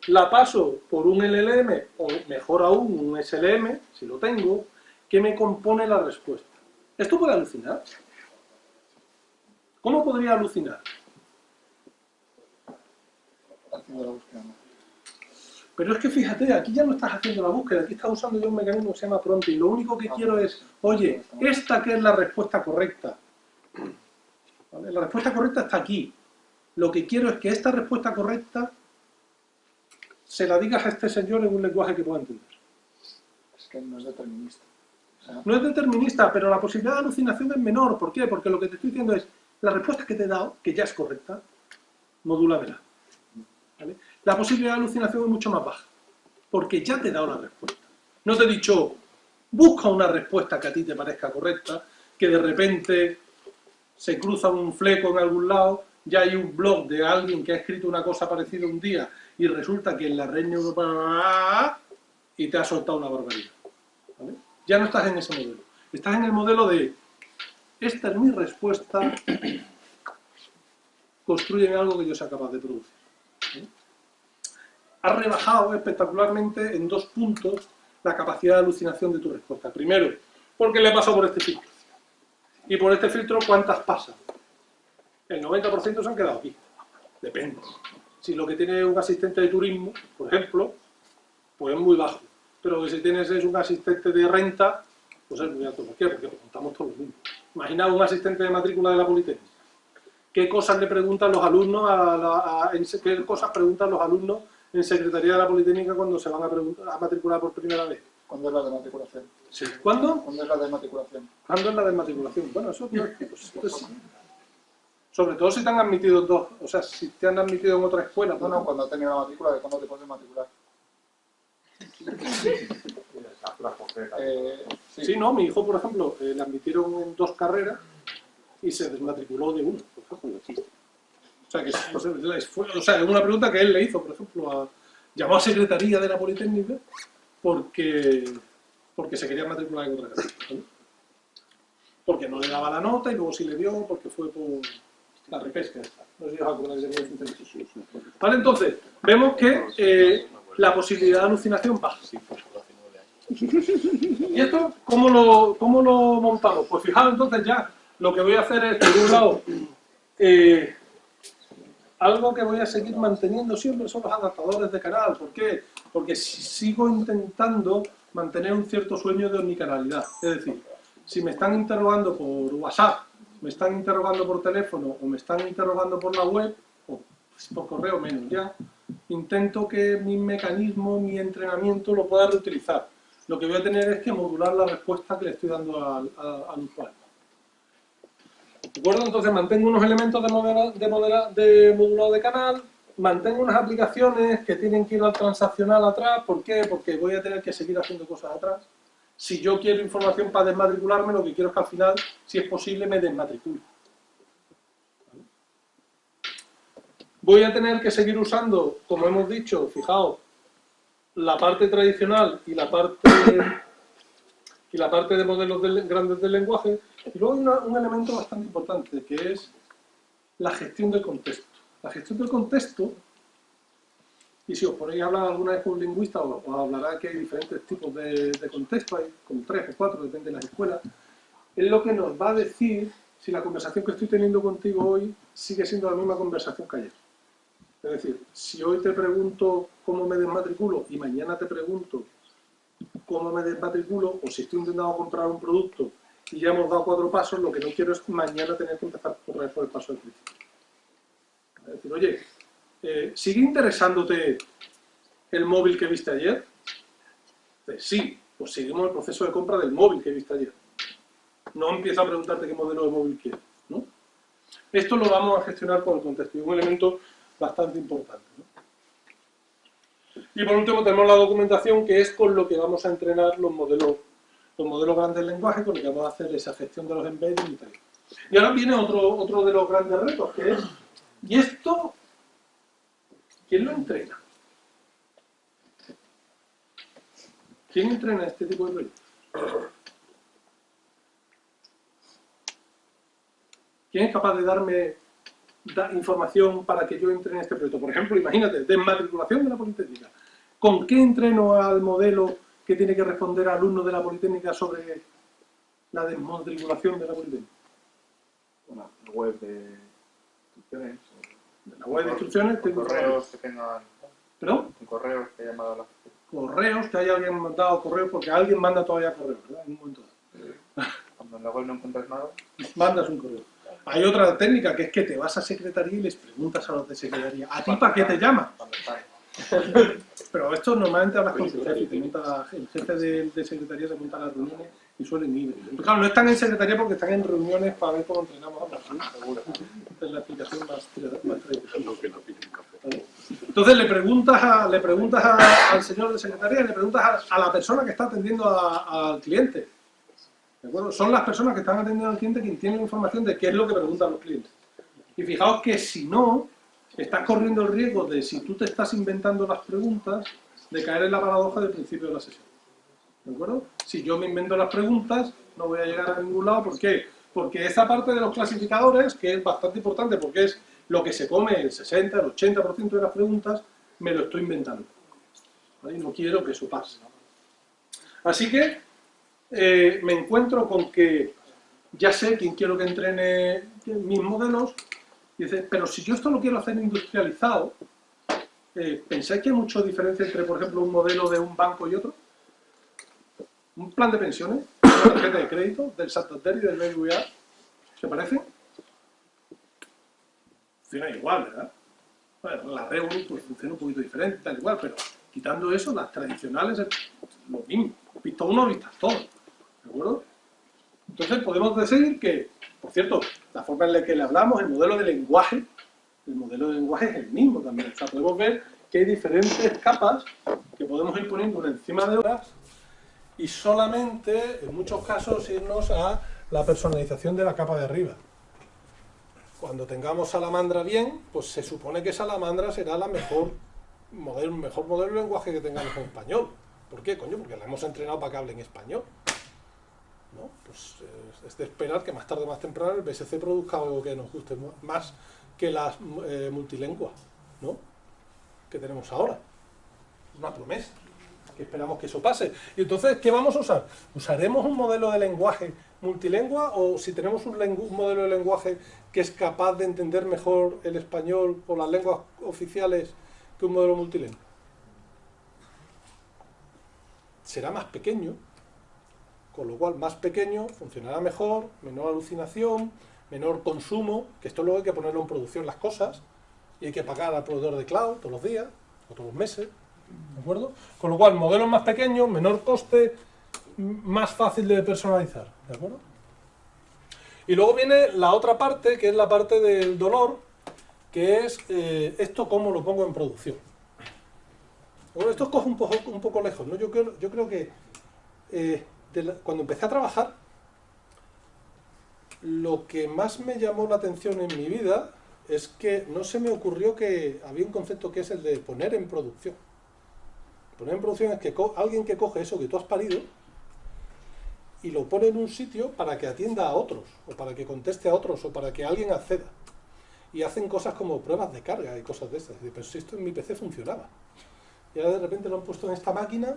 la paso por un LLM, o mejor aún, un SLM, si lo tengo, que me compone la respuesta. ¿Esto puede alucinar? ¿Cómo podría alucinar? Haciendo la búsqueda, ¿no? Pero es que fíjate, aquí ya no estás haciendo la búsqueda, aquí estás usando yo un mecanismo que se llama prompting. Lo único que quiero es, oye, esta que es la respuesta correcta. ¿Vale? La respuesta correcta está aquí. Lo que quiero es que esta respuesta correcta se la digas a este señor en un lenguaje que pueda entender. Es que no es determinista. O sea, No es determinista, pero la posibilidad de alucinación es menor. ¿Por qué? Porque lo que te estoy diciendo es, la respuesta que te he dado, que ya es correcta, modúlamela. ¿Vale? La posibilidad de alucinación es mucho más baja, porque ya te he dado la respuesta. No te he dicho, busca una respuesta que a ti te parezca correcta, que de repente se cruza un fleco en algún lado, ya hay un blog de alguien que ha escrito una cosa parecida un día y resulta que en la red neuronal y te ha soltado una barbaridad. ¿Vale? Ya no estás en ese modelo. Estás en el modelo de, esta es mi respuesta, construyen algo que yo sea capaz de producir. Has rebajado espectacularmente en 2 puntos la capacidad de alucinación de tu respuesta. Primero, porque le he pasado por este filtro. Y por este filtro, ¿cuántas pasan? El 90% se han quedado aquí. Depende. Si lo que tiene un asistente de turismo, por ejemplo, pues es muy bajo. Pero que si tienes es un asistente de renta, pues es muy alto. ¿Por qué? Porque preguntamos todos lo mismo. Imaginaos un asistente de matrícula de la Politécnica. ¿Qué cosas le preguntan los alumnos qué cosas preguntan los alumnos en Secretaría de la Politécnica cuando se van a matricular por primera vez? ¿cuándo es la desmatriculación? Sí. ¿Cuándo? ¿Cuándo es la desmatriculación? ¿Cuándo es la desmatriculación? Bueno, eso pues, sobre todo si te han admitido en dos, o sea, si te han admitido en otra escuela. No, no, cuando has tenido la matrícula, de cuándo te puedes matricular. Sí, no, mi hijo, por ejemplo, le admitieron en 2 carreras y se desmatriculó de una. O sea, que es una pregunta que él le hizo, por ejemplo, llamó a Secretaría de la Politécnica porque se quería matricular en otra carrera. ¿Vale? Porque no le daba la nota y luego sí le dio, porque fue por la repesca. No sé si os acordáis de mí. Vale, entonces, vemos que la posibilidad de alucinación baja. ¿Y esto cómo lo montamos? Pues fijaos, entonces ya lo que voy a hacer es, por un lado, algo que voy a seguir manteniendo siempre son los adaptadores de canal. ¿Por qué? Porque sigo intentando mantener un cierto sueño de omnicanalidad. Es decir, si me están interrogando por WhatsApp, me están interrogando por teléfono o me están interrogando por la web, o por correo menos ya, intento que mi mecanismo, mi entrenamiento lo pueda reutilizar. Lo que voy a tener es que modular la respuesta que le estoy dando al usuario. ¿De acuerdo? Entonces mantengo unos elementos de modulado de canal, mantengo unas aplicaciones que tienen que ir al transaccional atrás. ¿Por qué? Porque voy a tener que seguir haciendo cosas atrás. Si yo quiero información para desmatricularme, lo que quiero es que al final, si es posible, me desmatricule. ¿Vale? Voy a tener que seguir usando, como hemos dicho, fijaos, la parte tradicional y la parte de modelos grandes del lenguaje. Y luego hay un elemento bastante importante, que es la gestión del contexto. La gestión del contexto, y si os ponéis a hablar alguna vez con un lingüista, os hablará que hay diferentes tipos de contexto, hay como 3 o 4, depende de las escuelas, es lo que nos va a decir si la conversación que estoy teniendo contigo hoy sigue siendo la misma conversación que ayer. Es decir, si hoy te pregunto cómo me desmatriculo y mañana te pregunto cómo me desmatriculo, o si estoy intentando comprar un producto y ya hemos dado 4 pasos, lo que no quiero es mañana tener que empezar otra vez por el paso del principio. Es decir, oye, ¿sigue interesándote el móvil que viste ayer? Sí, pues seguimos el proceso de compra del móvil que viste ayer. No empiezo a preguntarte qué modelo de móvil quieres, ¿no? Esto lo vamos a gestionar por el contexto, y es un elemento bastante importante, ¿no? Y por último tenemos la documentación, que es con lo que vamos a entrenar los modelos grandes del lenguaje, con lo que vamos a hacer esa gestión de los embeddings y tal. Y ahora viene otro de los grandes retos, que es, ¿y esto quién lo entrena? ¿Quién entrena este tipo de proyectos? ¿Quién es capaz de darme información para que yo entre en este proyecto. Por ejemplo, imagínate, desmatriculación de la Politécnica. ¿Con qué entreno al modelo que tiene que responder al alumno de la Politécnica sobre la desmatriculación de la Politécnica? Una web de instrucciones. La web de instrucciones tengo Correos que tengan. ¿Perdón? Correos que haya llamado a la. Correos, que haya alguien mandado correos, porque alguien manda todavía correos, ¿verdad? En un momento dado. Cuando en la web no encuentras nada. Mandas un correo. Hay otra técnica que es que te vas a secretaría y les preguntas a los de secretaría, ¿a ti para qué te llaman? Cuando están. Pero esto normalmente hablas con tu jefe, el jefe de secretaría te monta las reuniones y suelen ir. Pero claro, no están en secretaría porque están en reuniones para ver cómo entrenamos a personas. Esta es la explicación más tradicional. Entonces le preguntas al señor de secretaría, le preguntas a la persona que está atendiendo al cliente. ¿De acuerdo? Son las personas que están atendiendo al cliente quienes tienen información de qué es lo que preguntan los clientes. Y fijaos que si no, estás corriendo el riesgo de, si tú te estás inventando las preguntas, de caer en la paradoja del principio de la sesión. ¿De acuerdo? Si yo me invento las preguntas, no voy a llegar a ningún lado. ¿Por qué? Porque esa parte de los clasificadores, que es bastante importante, porque es lo que se come el 60, el 80% de las preguntas, me lo estoy inventando. ¿Vale? Y no quiero que eso pase. Así que me encuentro con que ya sé quién quiero que entrene mis modelos. Y dice, pero si yo esto lo quiero hacer industrializado, ¿pensáis que hay mucha diferencia entre, por ejemplo, un modelo de un banco y otro? ¿Un plan de pensiones? ¿Una tarjeta de crédito del Santander y del BBVA? ¿Se parecen? Funciona igual, ¿verdad? Bueno, la Revolut pues, funciona un poquito diferente, tal igual, pero quitando eso, las tradicionales es lo mismo. Visto uno, vistas todos. ¿De acuerdo? Entonces podemos decir que, por cierto, la forma en la que le hablamos, el modelo de lenguaje es el mismo también. O sea, podemos ver que hay diferentes capas que podemos ir poniendo una encima de otras y solamente, en muchos casos, irnos a la personalización de la capa de arriba. Cuando tengamos Salamandra bien, pues se supone que Salamandra será la mejor modelo de lenguaje que tengamos en español. ¿Por qué, coño? Porque la hemos entrenado para que hable en español. ¿No? Pues es de esperar que más tarde o más temprano el BSC produzca algo que nos guste más que las multilenguas, ¿no? Que tenemos ahora. Es una promesa, que esperamos que eso pase. Y entonces, ¿qué vamos a usar? ¿Usaremos un modelo de lenguaje multilingüe o si tenemos un modelo de lenguaje que es capaz de entender mejor el español o las lenguas oficiales que un modelo multilingüe? Será más pequeño, con lo cual más pequeño funcionará mejor, menor alucinación, menor consumo, que esto luego hay que ponerlo en producción las cosas y hay que pagar al proveedor de cloud todos los días o todos los meses, ¿de acuerdo? Con lo cual, modelos más pequeños, menor coste, más fácil de personalizar, ¿de acuerdo? Y luego viene la otra parte, que es la parte del dolor, que es esto cómo lo pongo en producción. Bueno, esto coge un poco lejos, ¿no? Yo creo que cuando empecé a trabajar, lo que más me llamó la atención en mi vida es que no se me ocurrió que había un concepto que es el de poner en producción. Poner en producción es que alguien que coge eso que tú has parido y lo pone en un sitio para que atienda a otros, o para que conteste a otros, o para que alguien acceda. Y hacen cosas como pruebas de carga y cosas de estas. Pero si esto en mi PC funcionaba. Y ahora de repente lo han puesto en esta máquina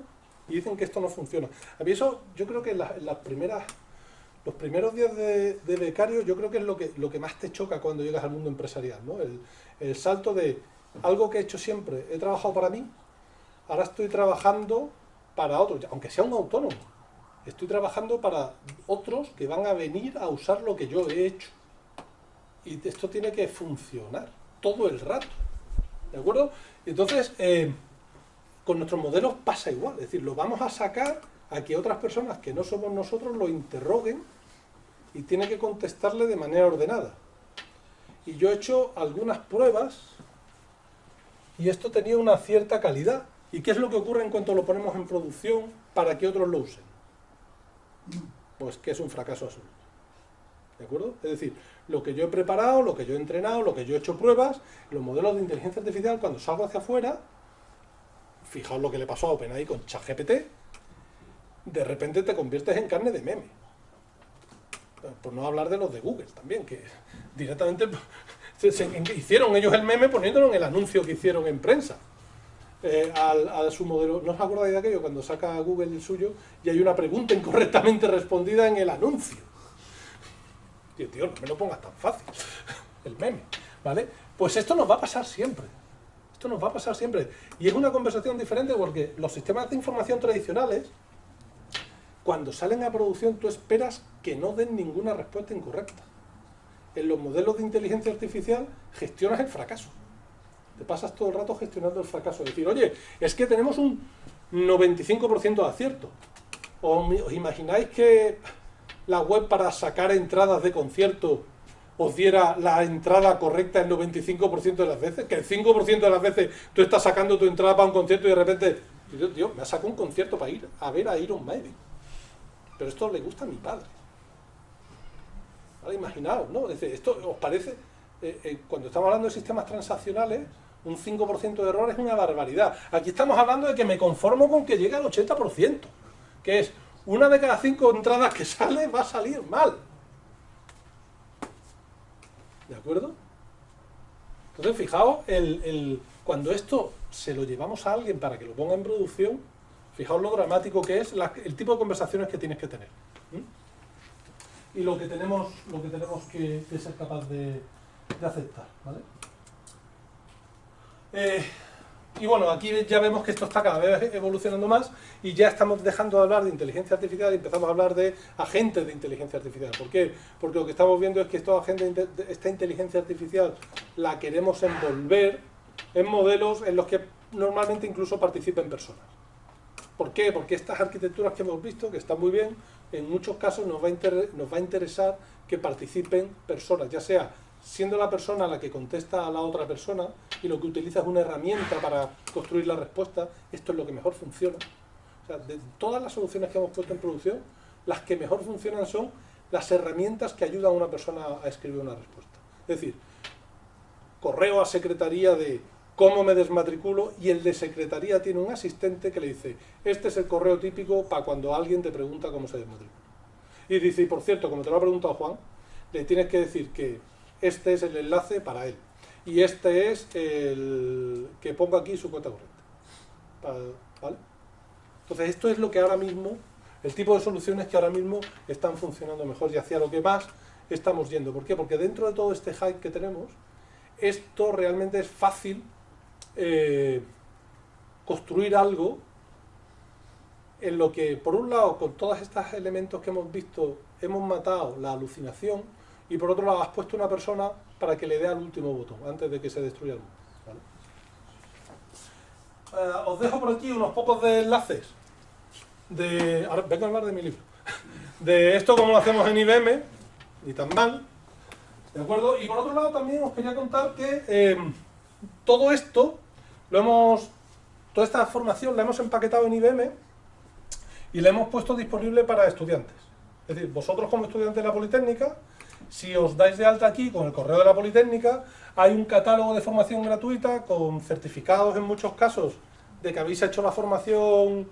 y dicen que esto no funciona. A mí eso, yo creo que los primeros días de becario, yo creo que es lo que más te choca cuando llegas al mundo empresarial, ¿no? El salto de algo que he hecho siempre, he trabajado para mí, ahora estoy trabajando para otros, aunque sea un autónomo. Estoy trabajando para otros que van a venir a usar lo que yo he hecho. Y esto tiene que funcionar todo el rato. ¿De acuerdo? Entonces, con nuestros modelos pasa igual. Es decir, lo vamos a sacar a que otras personas que no somos nosotros lo interroguen y tiene que contestarle de manera ordenada. Y yo he hecho algunas pruebas y esto tenía una cierta calidad. ¿Y qué es lo que ocurre en cuanto lo ponemos en producción para que otros lo usen? Pues que es un fracaso absoluto. ¿De acuerdo? Es decir, lo que yo he preparado, lo que yo he entrenado, lo que yo he hecho pruebas, los modelos de inteligencia artificial, cuando salgo hacia afuera, fijaos lo que le pasó a OpenAI con ChatGPT, de repente te conviertes en carne de meme. Por no hablar de los de Google también, que directamente Hicieron ellos el meme poniéndolo en el anuncio que hicieron en prensa. A su modelo. ¿No os acordáis de aquello cuando saca Google el suyo y hay una pregunta incorrectamente respondida en el anuncio? Tío, no me lo pongas tan fácil. El meme, ¿vale? Pues esto nos va a pasar siempre. Esto nos va a pasar siempre. Y es una conversación diferente porque los sistemas de información tradicionales, cuando salen a producción, tú esperas que no den ninguna respuesta incorrecta. En los modelos de inteligencia artificial gestionas el fracaso. Te pasas todo el rato gestionando el fracaso. Es decir, oye, es que tenemos un 95% de acierto. ¿Os imagináis que la web para sacar entradas de concierto os diera la entrada correcta el 95% de las veces? Que el 5% de las veces tú estás sacando tu entrada para un concierto y de repente, tío, me ha sacado un concierto para ir a ver a Iron Maiden. Pero esto le gusta a mi padre. Ahora imaginaos, ¿no? Es decir, esto os parece, cuando estamos hablando de sistemas transaccionales, un 5% de error es una barbaridad. Aquí estamos hablando de que me conformo con que llegue al 80%, que es una de cada 5 entradas que sale va a salir mal. ¿De acuerdo? Entonces, fijaos, cuando esto se lo llevamos a alguien para que lo ponga en producción, fijaos lo dramático que es el tipo de conversaciones que tienes que tener. Y lo que tenemos que ser capaz de aceptar, ¿vale? Y bueno, aquí ya vemos que esto está cada vez evolucionando más y ya estamos dejando de hablar de inteligencia artificial y empezamos a hablar de agentes de inteligencia artificial. ¿Por qué? Porque lo que estamos viendo es que esta inteligencia artificial la queremos envolver en modelos en los que normalmente incluso participen personas. ¿Por qué? Porque estas arquitecturas que hemos visto, que están muy bien, en muchos casos nos va a interesar que participen personas, ya sea siendo la persona la que contesta a la otra persona y lo que utiliza es una herramienta para construir la respuesta. Esto es lo que mejor funciona. O sea, de todas las soluciones que hemos puesto en producción, las que mejor funcionan son las herramientas que ayudan a una persona a escribir una respuesta. Es decir, correo a secretaría de cómo me desmatriculo, y el de secretaría tiene un asistente que le dice, este es el correo típico para cuando alguien te pregunta cómo se desmatricula. Y dice, y por cierto, como te lo ha preguntado Juan, le tienes que decir que este es el enlace para él. Y este es el que ponga aquí su cuenta correcta. ¿Vale? Entonces esto es lo que ahora mismo, el tipo de soluciones que ahora mismo están funcionando mejor y hacia lo que más estamos yendo. ¿Por qué? Porque dentro de todo este hype que tenemos, esto realmente es fácil construir algo en lo que, por un lado, con todos estos elementos que hemos visto, hemos matado la alucinación, y por otro lado has puesto una persona para que le dé al último botón, antes de que se destruya el mundo. ¿Vale? Os dejo por aquí unos pocos de enlaces. Ahora vengo a hablar de mi libro. De esto como lo hacemos en IBM, ni tan mal. ¿De acuerdo? Y por otro lado también os quería contar que todo esto, toda esta formación la hemos empaquetado en IBM y la hemos puesto disponible para estudiantes. Es decir, vosotros como estudiantes de la Politécnica, si os dais de alta aquí con el correo de la Politécnica, hay un catálogo de formación gratuita con certificados en muchos casos de que habéis hecho la formación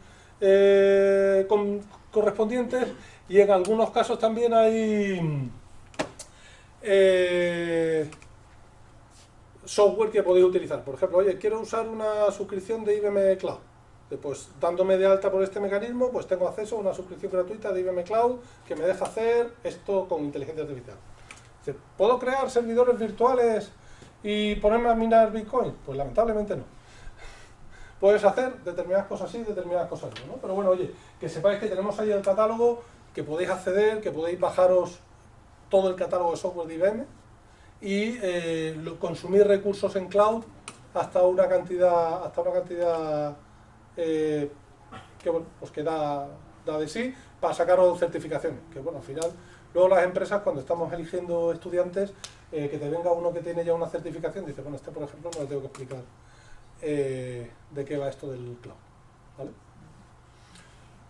correspondientes, y en algunos casos también hay software que podéis utilizar. Por ejemplo, oye, quiero usar una suscripción de IBM Cloud. Pues dándome de alta por este mecanismo, pues tengo acceso a una suscripción gratuita de IBM Cloud que me deja hacer esto con inteligencia artificial. ¿Puedo crear servidores virtuales y ponerme a minar Bitcoin? Pues lamentablemente no. Puedes hacer determinadas cosas sí, determinadas cosas no, ¿no? Pero bueno, oye, que sepáis que tenemos ahí el catálogo, que podéis acceder, que podéis bajaros todo el catálogo de software de IBM y consumir recursos en cloud hasta una cantidad que bueno, pues que da de sí para sacaros certificaciones, que bueno, al final luego las empresas, cuando estamos eligiendo estudiantes, que te venga uno que tiene ya una certificación, dice, bueno, este por ejemplo no le tengo que explicar de qué va esto del cloud, ¿vale?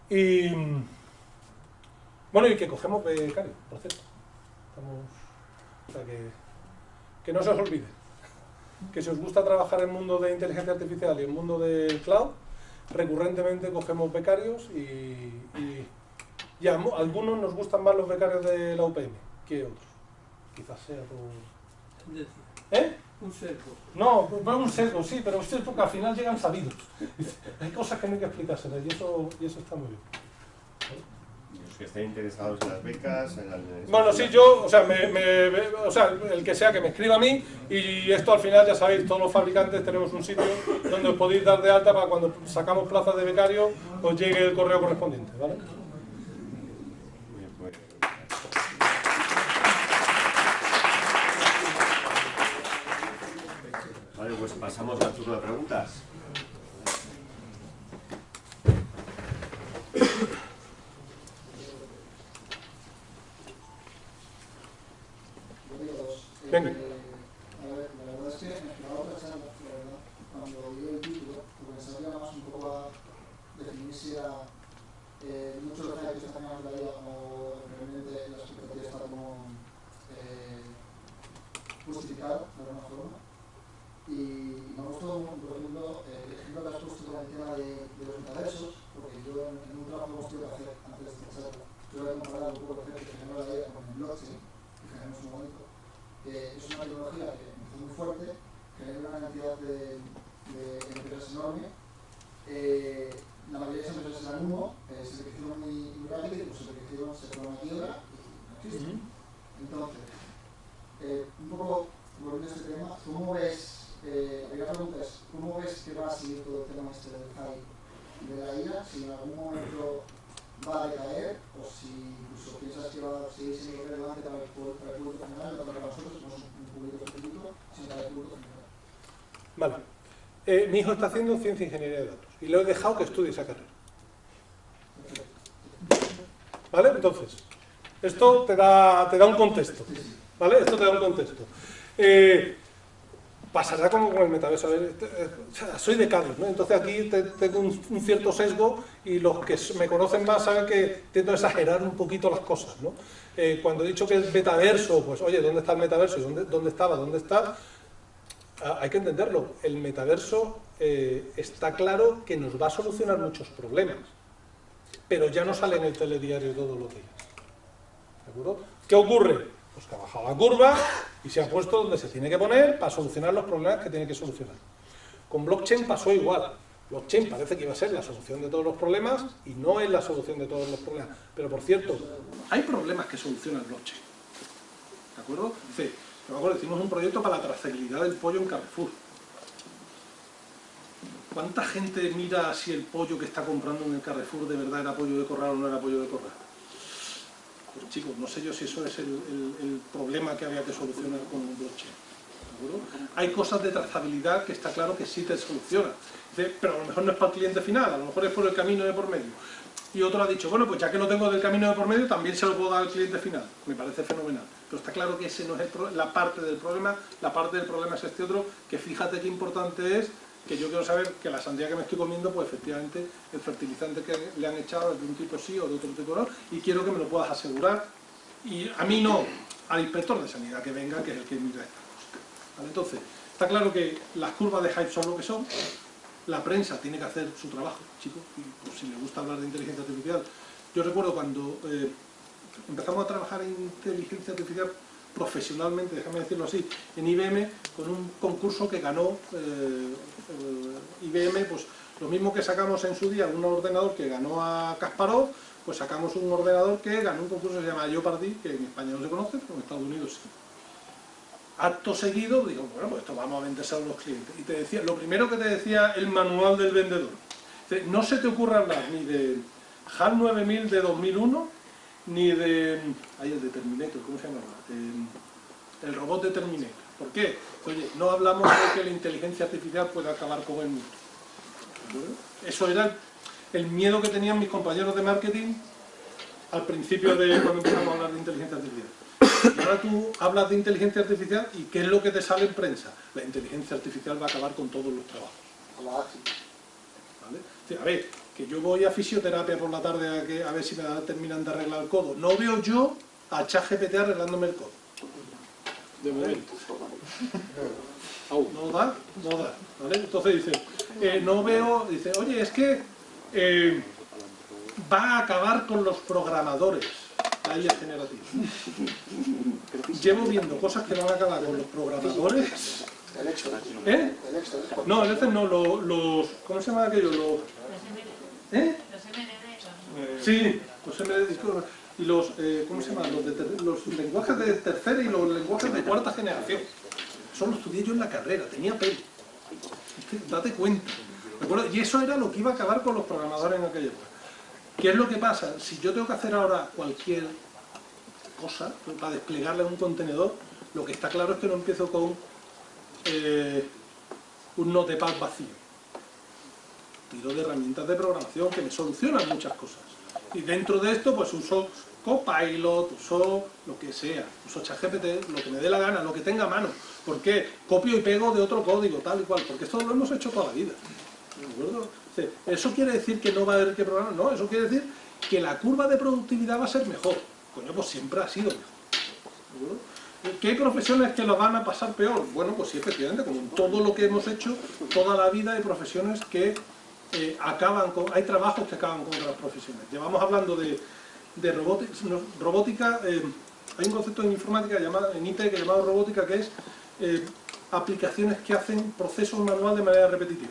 Y bueno, y que cogemos becarios, por cierto. O sea, que no se os olvide que si os gusta trabajar en el mundo de inteligencia artificial y en el mundo del cloud, recurrentemente cogemos becarios y a algunos nos gustan más los becarios de la UPM que otros. Quizás sea por... ¿Eh? Un cerco. No, un sesgo, sí, pero usted porque al final llegan sabidos. Hay cosas que no hay que explicárselas y eso está muy bien. Los que estén interesados en las becas, Bueno, sí, yo, o sea, o sea, el que sea que me escriba a mí, y esto al final, ya sabéis, todos los fabricantes tenemos un sitio donde os podéis dar de alta para cuando sacamos plazas de becario os llegue el correo correspondiente, ¿vale? Vale, pues pasamos al turno de preguntas. Venga. A ver, la verdad es que me esperaba otra charla, la verdad, cuando dio el título, porque pensaba que era más un poco a definir si era muchos de los que están en la vida o realmente la expectativa está como justificada de alguna forma. Y me ha gustado, por ejemplo, el ejemplo que has puesto con el tema de los metaversos, porque yo en un trabajo que hemos tenido que hacer antes de esta charla, yo voy a comparar un poco el ejemplo que generó la idea con el blockchain, que generamos un momento, que es una tecnología que empezó muy fuerte, genera una cantidad de empresas enorme. La mayoría de esas empresas eran humo, se crecieron muy rápido y pues se fueron a quiebra y no existen. Entonces, un poco volviendo a este tema, ¿cómo ves? La primera pregunta es, ¿cómo ves que va a seguir todo el tema este del hype de la IA? Si en algún momento va a decaer o si incluso piensas que va a seguir siendo relevante para el público general, no tanto para nosotros, que somos un público específico, sino para el público general. Vale. Mi hijo está haciendo ciencia e ingeniería de datos y lo he dejado que estudie esa carrera. ¿Vale? Entonces, esto te da un contexto. ¿Vale? Esto te da un contexto. Pasará como con el metaverso. A ver, soy de Cádiz, ¿no? Entonces aquí tengo un cierto sesgo y los que me conocen más saben que tiendo a exagerar un poquito las cosas, ¿no? Cuando he dicho que es metaverso, pues oye, ¿dónde está el metaverso? ¿Dónde estaba? ¿Dónde está? Hay que entenderlo. El metaverso está claro que nos va a solucionar muchos problemas, pero ya no sale en el telediario todos los días. ¿De acuerdo? ¿Qué ocurre? Pues que ha bajado la curva y se ha puesto donde se tiene que poner para solucionar los problemas que tiene que solucionar. Con blockchain pasó igual. Blockchain parece que iba a ser la solución de todos los problemas y no es la solución de todos los problemas. Pero por cierto, hay problemas que soluciona el blockchain. ¿De acuerdo? Sí. Me acuerdo, hicimos un proyecto para la trazabilidad del pollo en Carrefour. ¿Cuánta gente mira si el pollo que está comprando en el Carrefour de verdad era pollo de corral o no era pollo de corral? Pues chicos, no sé yo si eso es el problema que había que solucionar con un blockchain. ¿De acuerdo? Hay cosas de trazabilidad que está claro que sí te soluciona. Pero a lo mejor no es para el cliente final, a lo mejor es por el camino de por medio. Y otro ha dicho, bueno, pues ya que no tengo del camino de por medio, también se lo puedo dar al cliente final. Me parece fenomenal. Pero está claro que ese no es la parte del problema. La parte del problema es este otro, que fíjate qué importante es, que yo quiero saber que la sandía que me estoy comiendo, pues efectivamente el fertilizante que le han echado es de un tipo sí o de otro tipo no, y quiero que me lo puedas asegurar. Y a mí no, al inspector de sanidad que venga, que es el que mira esta cosa. ¿Vale? Entonces, está claro que las curvas de hype son lo que son. La prensa tiene que hacer su trabajo, chicos, y pues, si le gusta hablar de inteligencia artificial. Yo recuerdo cuando empezamos a trabajar en inteligencia artificial profesionalmente, déjame decirlo así, en IBM, con un concurso que ganó IBM, pues lo mismo que sacamos en su día un ordenador que ganó a Kasparov, pues sacamos un ordenador que ganó un concurso que se llama Jeopardy, que en España no se conoce, pero en Estados Unidos sí. Acto seguido, digo, bueno, pues esto vamos a vendérselo a los clientes. Y te decía, lo primero que te decía el manual del vendedor, no se te ocurra hablar ni de HAL 9000 de 2001, ni de... Ahí el de Terminator, ¿cómo se llama? El robot de Terminator. ¿Por qué? Oye, no hablamos de que la inteligencia artificial pueda acabar con el mundo. Eso era el miedo que tenían mis compañeros de marketing al principio de cuando empezamos a hablar de inteligencia artificial. Y ahora tú hablas de inteligencia artificial y ¿qué es lo que te sale en prensa? La inteligencia artificial va a acabar con todos los trabajos. ¿Vale? Sí, a ver, que yo voy a fisioterapia por la tarde a ver si me terminan de arreglar el codo. No veo yo a ChatGPT arreglándome el codo. De momento. No da. ¿Vale? Entonces dice, no veo, dice, oye, es que va a acabar con los programadores, la IA generativa. llevo viendo cosas que van a acabar con los programadores. El Excel. ¿Eh? El Excel. No, el Excel no, los ¿cómo se llama aquello? Los sí, los MD y los, ¿cómo se llama? Los lenguajes de tercera y los lenguajes de cuarta generación. Eso lo estudié yo en la carrera, tenía pelo. Date cuenta. ¿De acuerdo? Y eso era lo que iba a acabar con los programadores en aquella época. ¿Qué es lo que pasa? Si yo tengo que hacer ahora cualquier cosa para desplegarla en un contenedor, lo que está claro es que no empiezo con un notepad vacío. Tiro de herramientas de programación que me solucionan muchas cosas. Y dentro de esto pues uso Copilot, uso lo que sea, uso ChatGPT, lo que me dé la gana, lo que tenga a mano. ¿Por qué? Copio y pego de otro código, tal y cual, porque esto lo hemos hecho toda la vida. ¿De acuerdo? ¿Eso quiere decir que no va a haber que programar? No, eso quiere decir que la curva de productividad va a ser mejor. Coño, pues siempre ha sido mejor. ¿De acuerdo? ¿Que hay profesiones que lo van a pasar peor? Bueno, pues sí, efectivamente, como en todo lo que hemos hecho, toda la vida hay profesiones que acaban con... Hay trabajos que acaban con otras profesiones. Llevamos hablando de robótica, hay un concepto en informática, en IT, que llamado robótica, que es aplicaciones que hacen procesos manuales de manera repetitiva.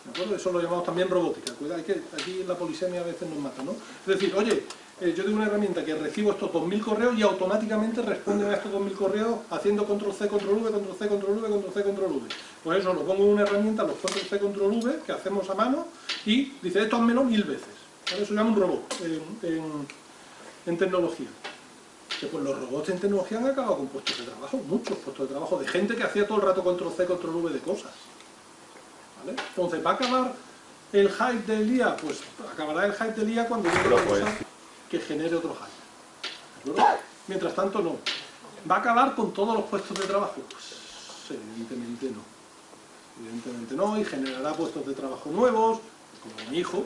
¿De acuerdo? Eso lo llamamos también robótica. Cuidado, que aquí la polisemia a veces nos mata, ¿no? Es decir, oye, yo tengo una herramienta que recibo estos 2000 correos y automáticamente responden a estos 2000 correos haciendo control C, control V, control C, control V, control C, control V. Pues eso, lo pongo en una herramienta, los control C, control V, que hacemos a mano, y dice, esto házmelo 1000 veces. ¿Vale? Eso se llama un robot en tecnología. Que pues los robots en tecnología han acabado con puestos de trabajo, muchos puestos de trabajo, de gente que hacía todo el rato control C, control V de cosas. ¿Vale? Entonces, ¿va a acabar el hype del día? Pues acabará el hype del día cuando llegue una cosa que genere otro hype. ¿De acuerdo? Mientras tanto, no. ¿Va a acabar con todos los puestos de trabajo? Pues evidentemente no. Evidentemente no, y generará puestos de trabajo nuevos, como mi hijo.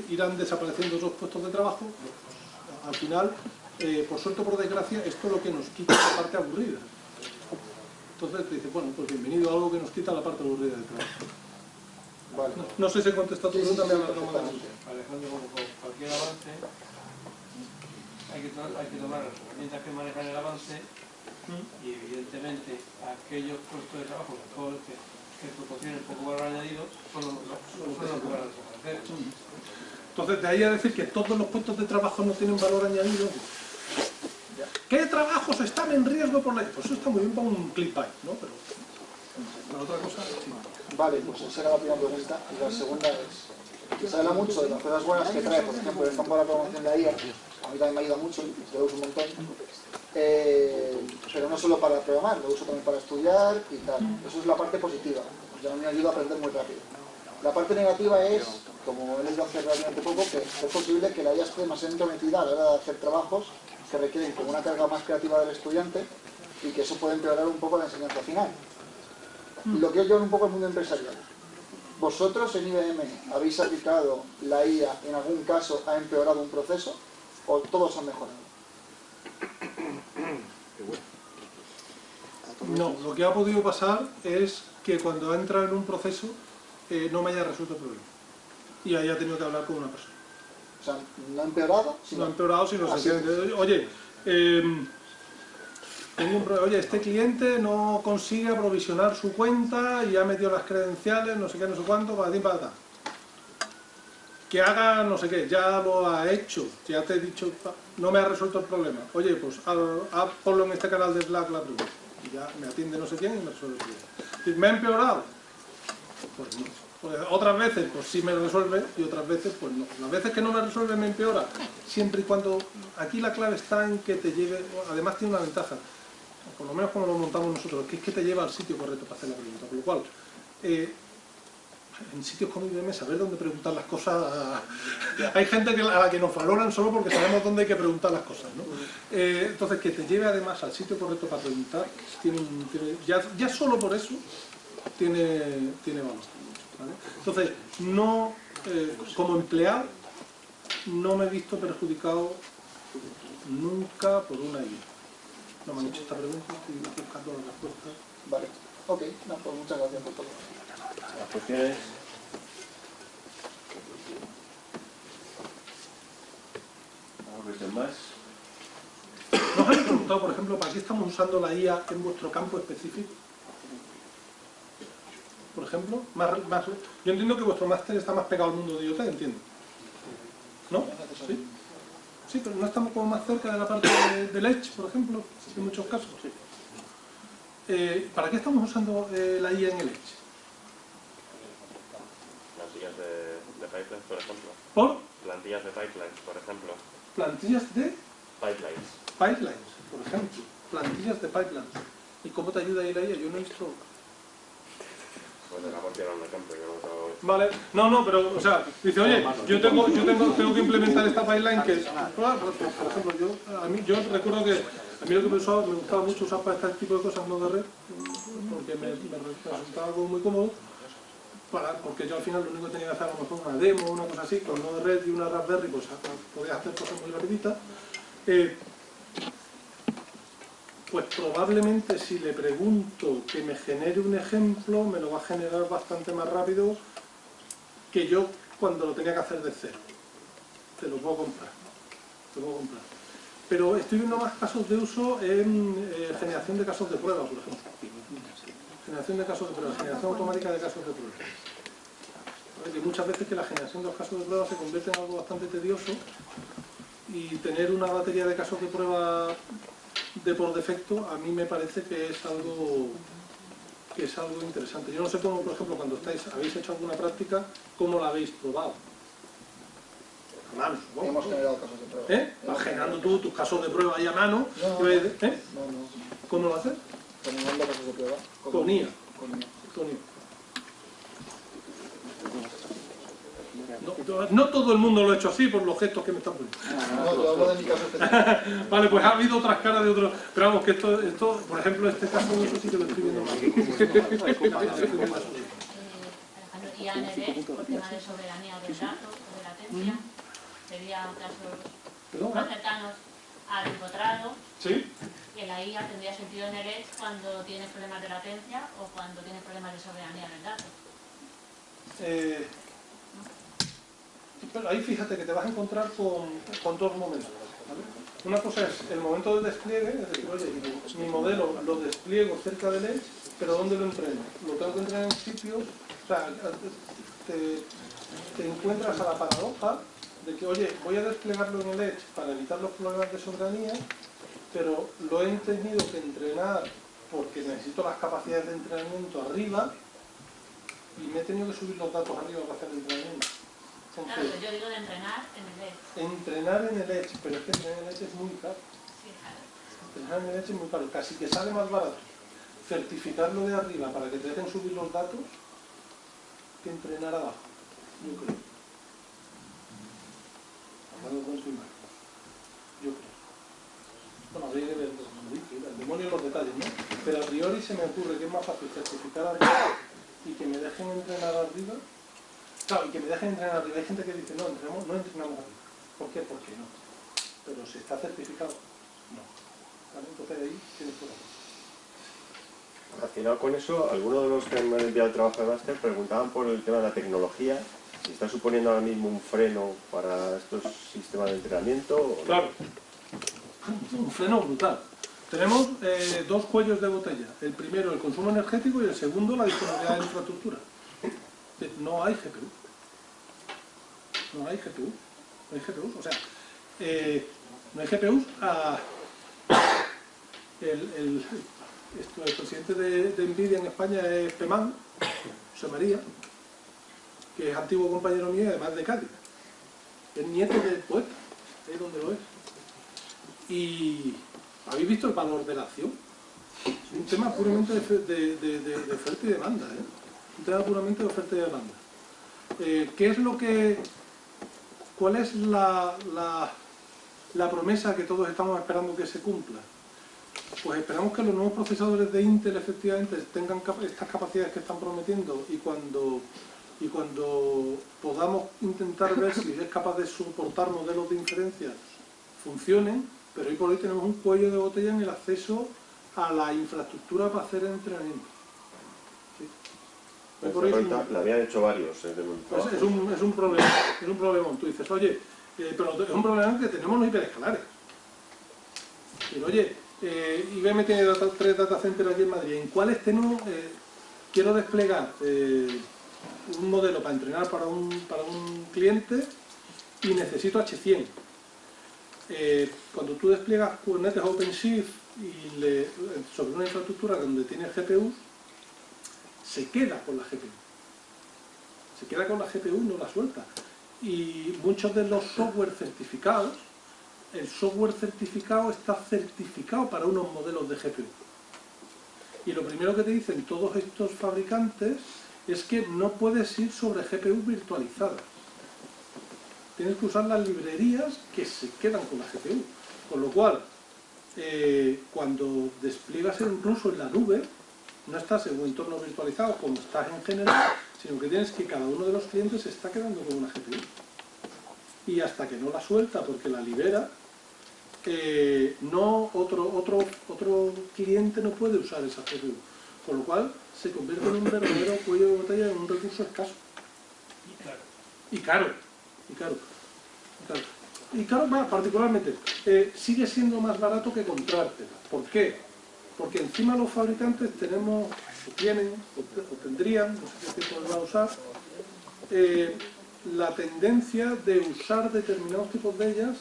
Irán desapareciendo esos puestos de trabajo. Al final, por suerte o por desgracia, esto es lo que nos quita la parte aburrida. Entonces te dice, bueno, pues bienvenido a algo que nos quita la parte aburrida del trabajo. Vale. No sé si he contestado tu pregunta, me ha alargado más. Alejandro, como con cualquier avance, hay que tomar las herramientas que manejan el avance y evidentemente aquellos puestos de trabajo que proporcionen poco valor añadido son los que van a desaparecer. Entonces, de ahí a decir que todos los puestos de trabajo no tienen valor añadido. ¿Qué trabajos están en riesgo por la...? Pues eso está muy bien para un clickbait, ¿no? Pero para otra cosa, sí. Vale, pues esa era la primera pregunta. Y la segunda es, se habla mucho de las cosas buenas que trae, por ejemplo, el campo de la programación de la IA. A mí también me ha ido mucho, lo uso un montón. Pero no solo para programar, lo uso también para estudiar y tal. Eso es la parte positiva. Ya me ayuda a aprender muy rápido. La parte negativa es, como he leído hace relativamente poco, que es posible que la IA esté demasiado entrometida a la hora de hacer trabajos que requieren como una carga más creativa del estudiante y que eso puede empeorar un poco la enseñanza final. Y lo quiero llevar un poco al mundo empresarial. ¿Vosotros en IBM habéis aplicado la IA, en algún caso ha empeorado un proceso o todos han mejorado? No, lo que ha podido pasar es que cuando ha entrado en un proceso no me haya resuelto el problema. Y haya tenido que hablar con una persona. O sea, no ha empeorado, sino... No ha empeorado, sino sencillamente, oye, tengo un problema, oye, este cliente no consigue aprovisionar su cuenta y ha metido las credenciales, no sé qué, no sé cuánto, para ti, para tal. Que haga no sé qué, ya lo ha hecho, ya te he dicho, no me ha resuelto el problema. Oye, pues ponlo en este canal de Slack la pregunta. Y ya me atiende no sé quién y me resuelve el problema. ¿Me ha empeorado? Pues no. Pues otras veces pues sí me resuelve y otras veces pues no. Las veces que no me resuelve me empeora, siempre y cuando... Aquí la clave está en que te lleve... Además tiene una ventaja, por lo menos como lo montamos nosotros, que es que te lleva al sitio correcto para hacer la pregunta. Por lo cual, en sitios como IBM, saber dónde preguntar las cosas... Hay gente a la que nos valoran solo porque sabemos dónde hay que preguntar las cosas, ¿no? Entonces, que te lleve además al sitio correcto para preguntar, ya solo por eso tiene valor. ¿Vale? Entonces, no, como empleado, no me he visto perjudicado nunca por una IA. No me han hecho esta pregunta, estoy buscando la respuesta. Vale, ok, no, pues muchas gracias por todo. Las cuestiones... ¿Alguna cuestión más? preguntado, por ejemplo, ¿para qué estamos usando la IA en vuestro campo específico? Por ejemplo, yo entiendo que vuestro máster está más pegado al mundo de IoT, entiendo. ¿No? ¿Sí? Sí, pero no estamos como más cerca de la parte del Edge, por ejemplo, en muchos casos. ¿Para qué estamos usando la IA en el Edge? Plantillas de pipelines, por ejemplo. ¿Por? Plantillas de pipelines, por ejemplo. Plantillas de Pipelines. pipelines, por ejemplo. Plantillas de pipelines. ¿Y cómo te ayuda a ir a ella? Yo no he visto... Pues acabo de tirar un ejemplo, yo no tengo... Vale, no, pero, o sea, dice, oye, yo tengo que implementar esta pipeline que es... Por ejemplo, yo recuerdo que a mí lo que me gustaba mucho usar para este tipo de cosas no de red, porque me resultaba algo muy cómodo, porque yo al final lo único que tenía que hacer a lo mejor una demo o una cosa así, con no de red y una Raspberry, pues podías hacer cosas muy rapiditas. Pues probablemente si le pregunto que me genere un ejemplo, me lo va a generar bastante más rápido que yo cuando lo tenía que hacer de cero. Te lo puedo comprar. Pero estoy viendo más casos de uso en generación de casos de prueba, por ejemplo. Generación de casos de prueba, generación automática de casos de prueba. Hay muchas veces que la generación de los casos de prueba se convierte en algo bastante tedioso y tener una batería de casos de prueba de por defecto a mí me parece que es algo interesante. Yo no sé cómo, por ejemplo, cuando habéis hecho alguna práctica, cómo la habéis probado. A mano, supongo. Hemos generado casos de prueba. Vas generando tú tus casos de prueba ahí a mano. No. ¿Cómo lo haces? Generando casos de prueba. Con IA. Con IA. Con IA. No todo el mundo lo ha hecho así por los gestos que me están poniendo. No, yo hablo de mi caso específico. Vale, pues ha habido otras caras de otros. Pero vamos, que esto, por ejemplo, este caso de eso sí que lo estoy viendo mal. Alejandro, y AND por tema de soberanía del dato, o de latencia, serían casos más cercanos al empotrado. ¿Sí? Y la IA tendría sentido en el Edge cuando tienes problemas de latencia o cuando tienes problemas de soberanía del dato. Pero ahí fíjate que te vas a encontrar con dos momentos, ¿vale? Una cosa es el momento del despliegue, es decir, oye, mi modelo lo despliego cerca del Edge, pero ¿dónde lo entreno? Lo tengo que entrenar en sitios, o sea, te encuentras a la paradoja de que, oye, voy a desplegarlo en el Edge para evitar los problemas de soberanía, pero lo he tenido que entrenar porque necesito las capacidades de entrenamiento arriba y me he tenido que subir los datos arriba para hacer el entrenamiento. Entonces, claro, yo digo de entrenar en el Edge. Entrenar en el Edge, pero es que entrenar en el Edge es muy caro. Sí, claro. Entrenar en el Edge es muy caro, casi que sale más barato certificarlo de arriba para que te dejen subir los datos que entrenar abajo, yo creo. Hablando con tu imagen, yo creo. Bueno, habría que ver el demonio en los detalles, ¿no? Pero a priori se me ocurre que es más fácil certificar arriba y que me dejen entrenar arriba. Claro, y que me dejen entrenar arriba. Hay gente que dice, no entrenamos arriba. ¿Por qué? ¿Por qué no? Pero si está certificado, no. ¿Vale? Entonces ahí tienes por ahí. Relacionado con eso, algunos de los que me han enviado el trabajo de máster preguntaban por el tema de la tecnología, si está suponiendo ahora mismo un freno para estos sistemas de entrenamiento o no. Claro, un freno brutal. Tenemos dos cuellos de botella. El primero, el consumo energético, y el segundo, la disponibilidad de infraestructura. No hay GPU. No hay GPU. No hay GPUs. O sea, no hay GPUs. El presidente de NVIDIA en España es Pemán, José María, que es antiguo compañero mío y además de Cádiz. Es nieto del poeta, ahí donde lo es. Y ¿habéis visto el valor de la acción? Es un tema puramente de oferta y demanda, ¿eh? Un tema puramente de oferta y demanda. ¿Qué es lo que... ¿Cuál es la promesa que todos estamos esperando que se cumpla? Pues esperamos que los nuevos procesadores de Intel efectivamente tengan estas capacidades que están prometiendo y cuando podamos intentar ver si es capaz de soportar modelos de inferencia funcionen, pero hoy por hoy tenemos un cuello de botella en el acceso a la infraestructura para hacer el entrenamiento. ¿Sí? La habían hecho varios. Es un problema, es un problemón. Tú dices, oye, pero es un problema que tenemos los hiperescalares. Pero oye, IBM tiene 3 data centers aquí en Madrid. ¿En cuáles tengo? Quiero desplegar un modelo para entrenar para un cliente y necesito H100. Cuando tú despliegas Kubernetes OpenShift sobre una infraestructura donde tiene GPU, se queda con la GPU. Se queda con la GPU y no la suelta. Y muchos de los software certificados, el software certificado está certificado para unos modelos de GPU. Y lo primero que te dicen todos estos fabricantes es que no puedes ir sobre GPU virtualizadas. Tienes que usar las librerías que se quedan con la GPU. Con lo cual, cuando despliegas incluso en la nube, no estás en un entorno virtualizado como estás en general, sino que tienes que cada uno de los clientes se está quedando con una GPU. Y hasta que no la suelta porque la libera, otro cliente no puede usar esa GPU. Con lo cual se convierte en un verdadero cuello de botella, en un recurso escaso. Y caro. Y caro particularmente. Sigue siendo más barato que comprártela. ¿Por qué? Porque encima los fabricantes tenemos, o tienen, o tendrían, no sé qué tipo van a usar, la tendencia de usar determinados tipos de ellas,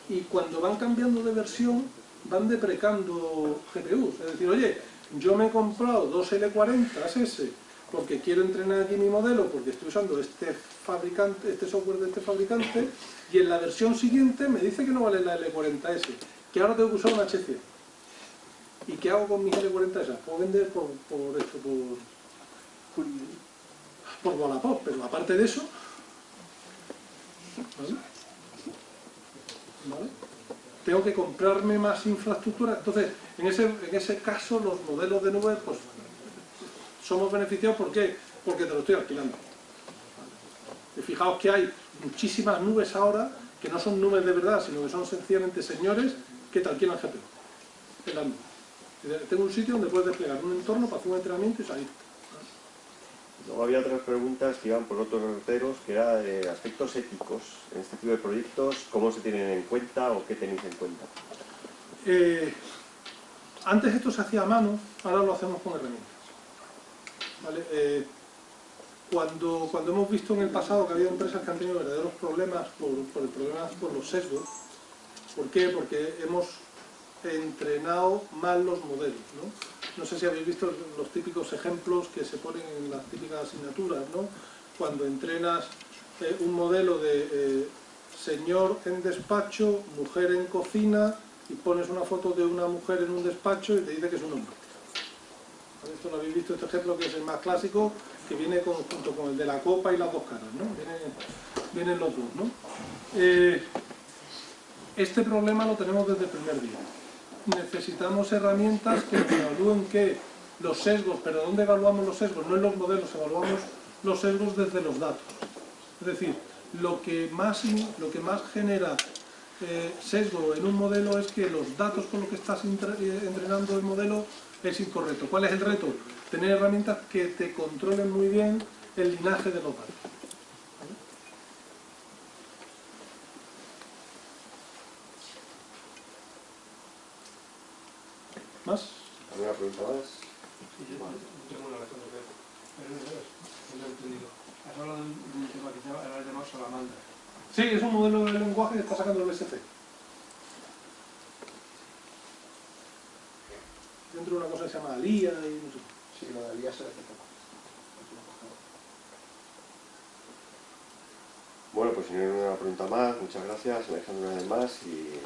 y cuando van cambiando de versión van deprecando GPUs. Es decir, oye, yo me he comprado 2 L40s porque quiero entrenar aquí mi modelo, porque estoy usando este software de este fabricante, y en la versión siguiente me dice que no vale la L40S, que ahora tengo que usar un H100. ¿Y qué hago con mis L40S? Puedo vender por Wallapop, pero aparte de eso, ¿vale? Tengo que comprarme más infraestructura. Entonces, en ese caso, los modelos de nube, pues, somos beneficiados. ¿Por qué? Porque te lo estoy alquilando. Y fijaos que hay muchísimas nubes ahora que no son nubes de verdad, sino que son sencillamente señores que te alquilan GPU en la nube. Tengo un sitio donde puedes desplegar un entorno para hacer un entrenamiento y salir. Luego había otras preguntas que iban por otros derroteros, que era de aspectos éticos en este tipo de proyectos, cómo se tienen en cuenta o qué tenéis en cuenta. Antes esto se hacía a mano, ahora lo hacemos con herramientas. ¿Vale? Cuando hemos visto en el pasado que había empresas que han tenido verdaderos problemas por los sesgos, ¿por qué? Porque hemos entrenado mal los modelos, ¿no? No sé si habéis visto los típicos ejemplos que se ponen en las típicas asignaturas, ¿no? Cuando entrenas un modelo de señor en despacho, mujer en cocina, y pones una foto de una mujer en un despacho y te dice que es un hombre. Esto lo habéis visto, este ejemplo que es el más clásico, que viene junto con el de la copa y las dos caras, ¿no? Vienen los dos, ¿no? Este problema lo tenemos desde el primer día. Necesitamos herramientas que evalúen los sesgos, pero ¿dónde evaluamos los sesgos? No en los modelos, evaluamos los sesgos desde los datos. Es decir, lo que más genera sesgo en un modelo es que los datos con los que estás entrenando el modelo es incorrecto. ¿Cuál es el reto? Tener herramientas que te controlen muy bien el linaje de los datos. ¿Más? ¿Alguna pregunta más? Sí, yo tengo una razón de ver. Pero no he entendido. Has hablado de un tema que se llama llamado Salamandra. Sí, es un modelo de lenguaje que está sacando el BSC. Dentro de una cosa que se llama Alía y no sé. Sí, lo de Alía se hace poco. Bueno, pues si no hay una pregunta más, muchas gracias, Alejandro, una vez más, y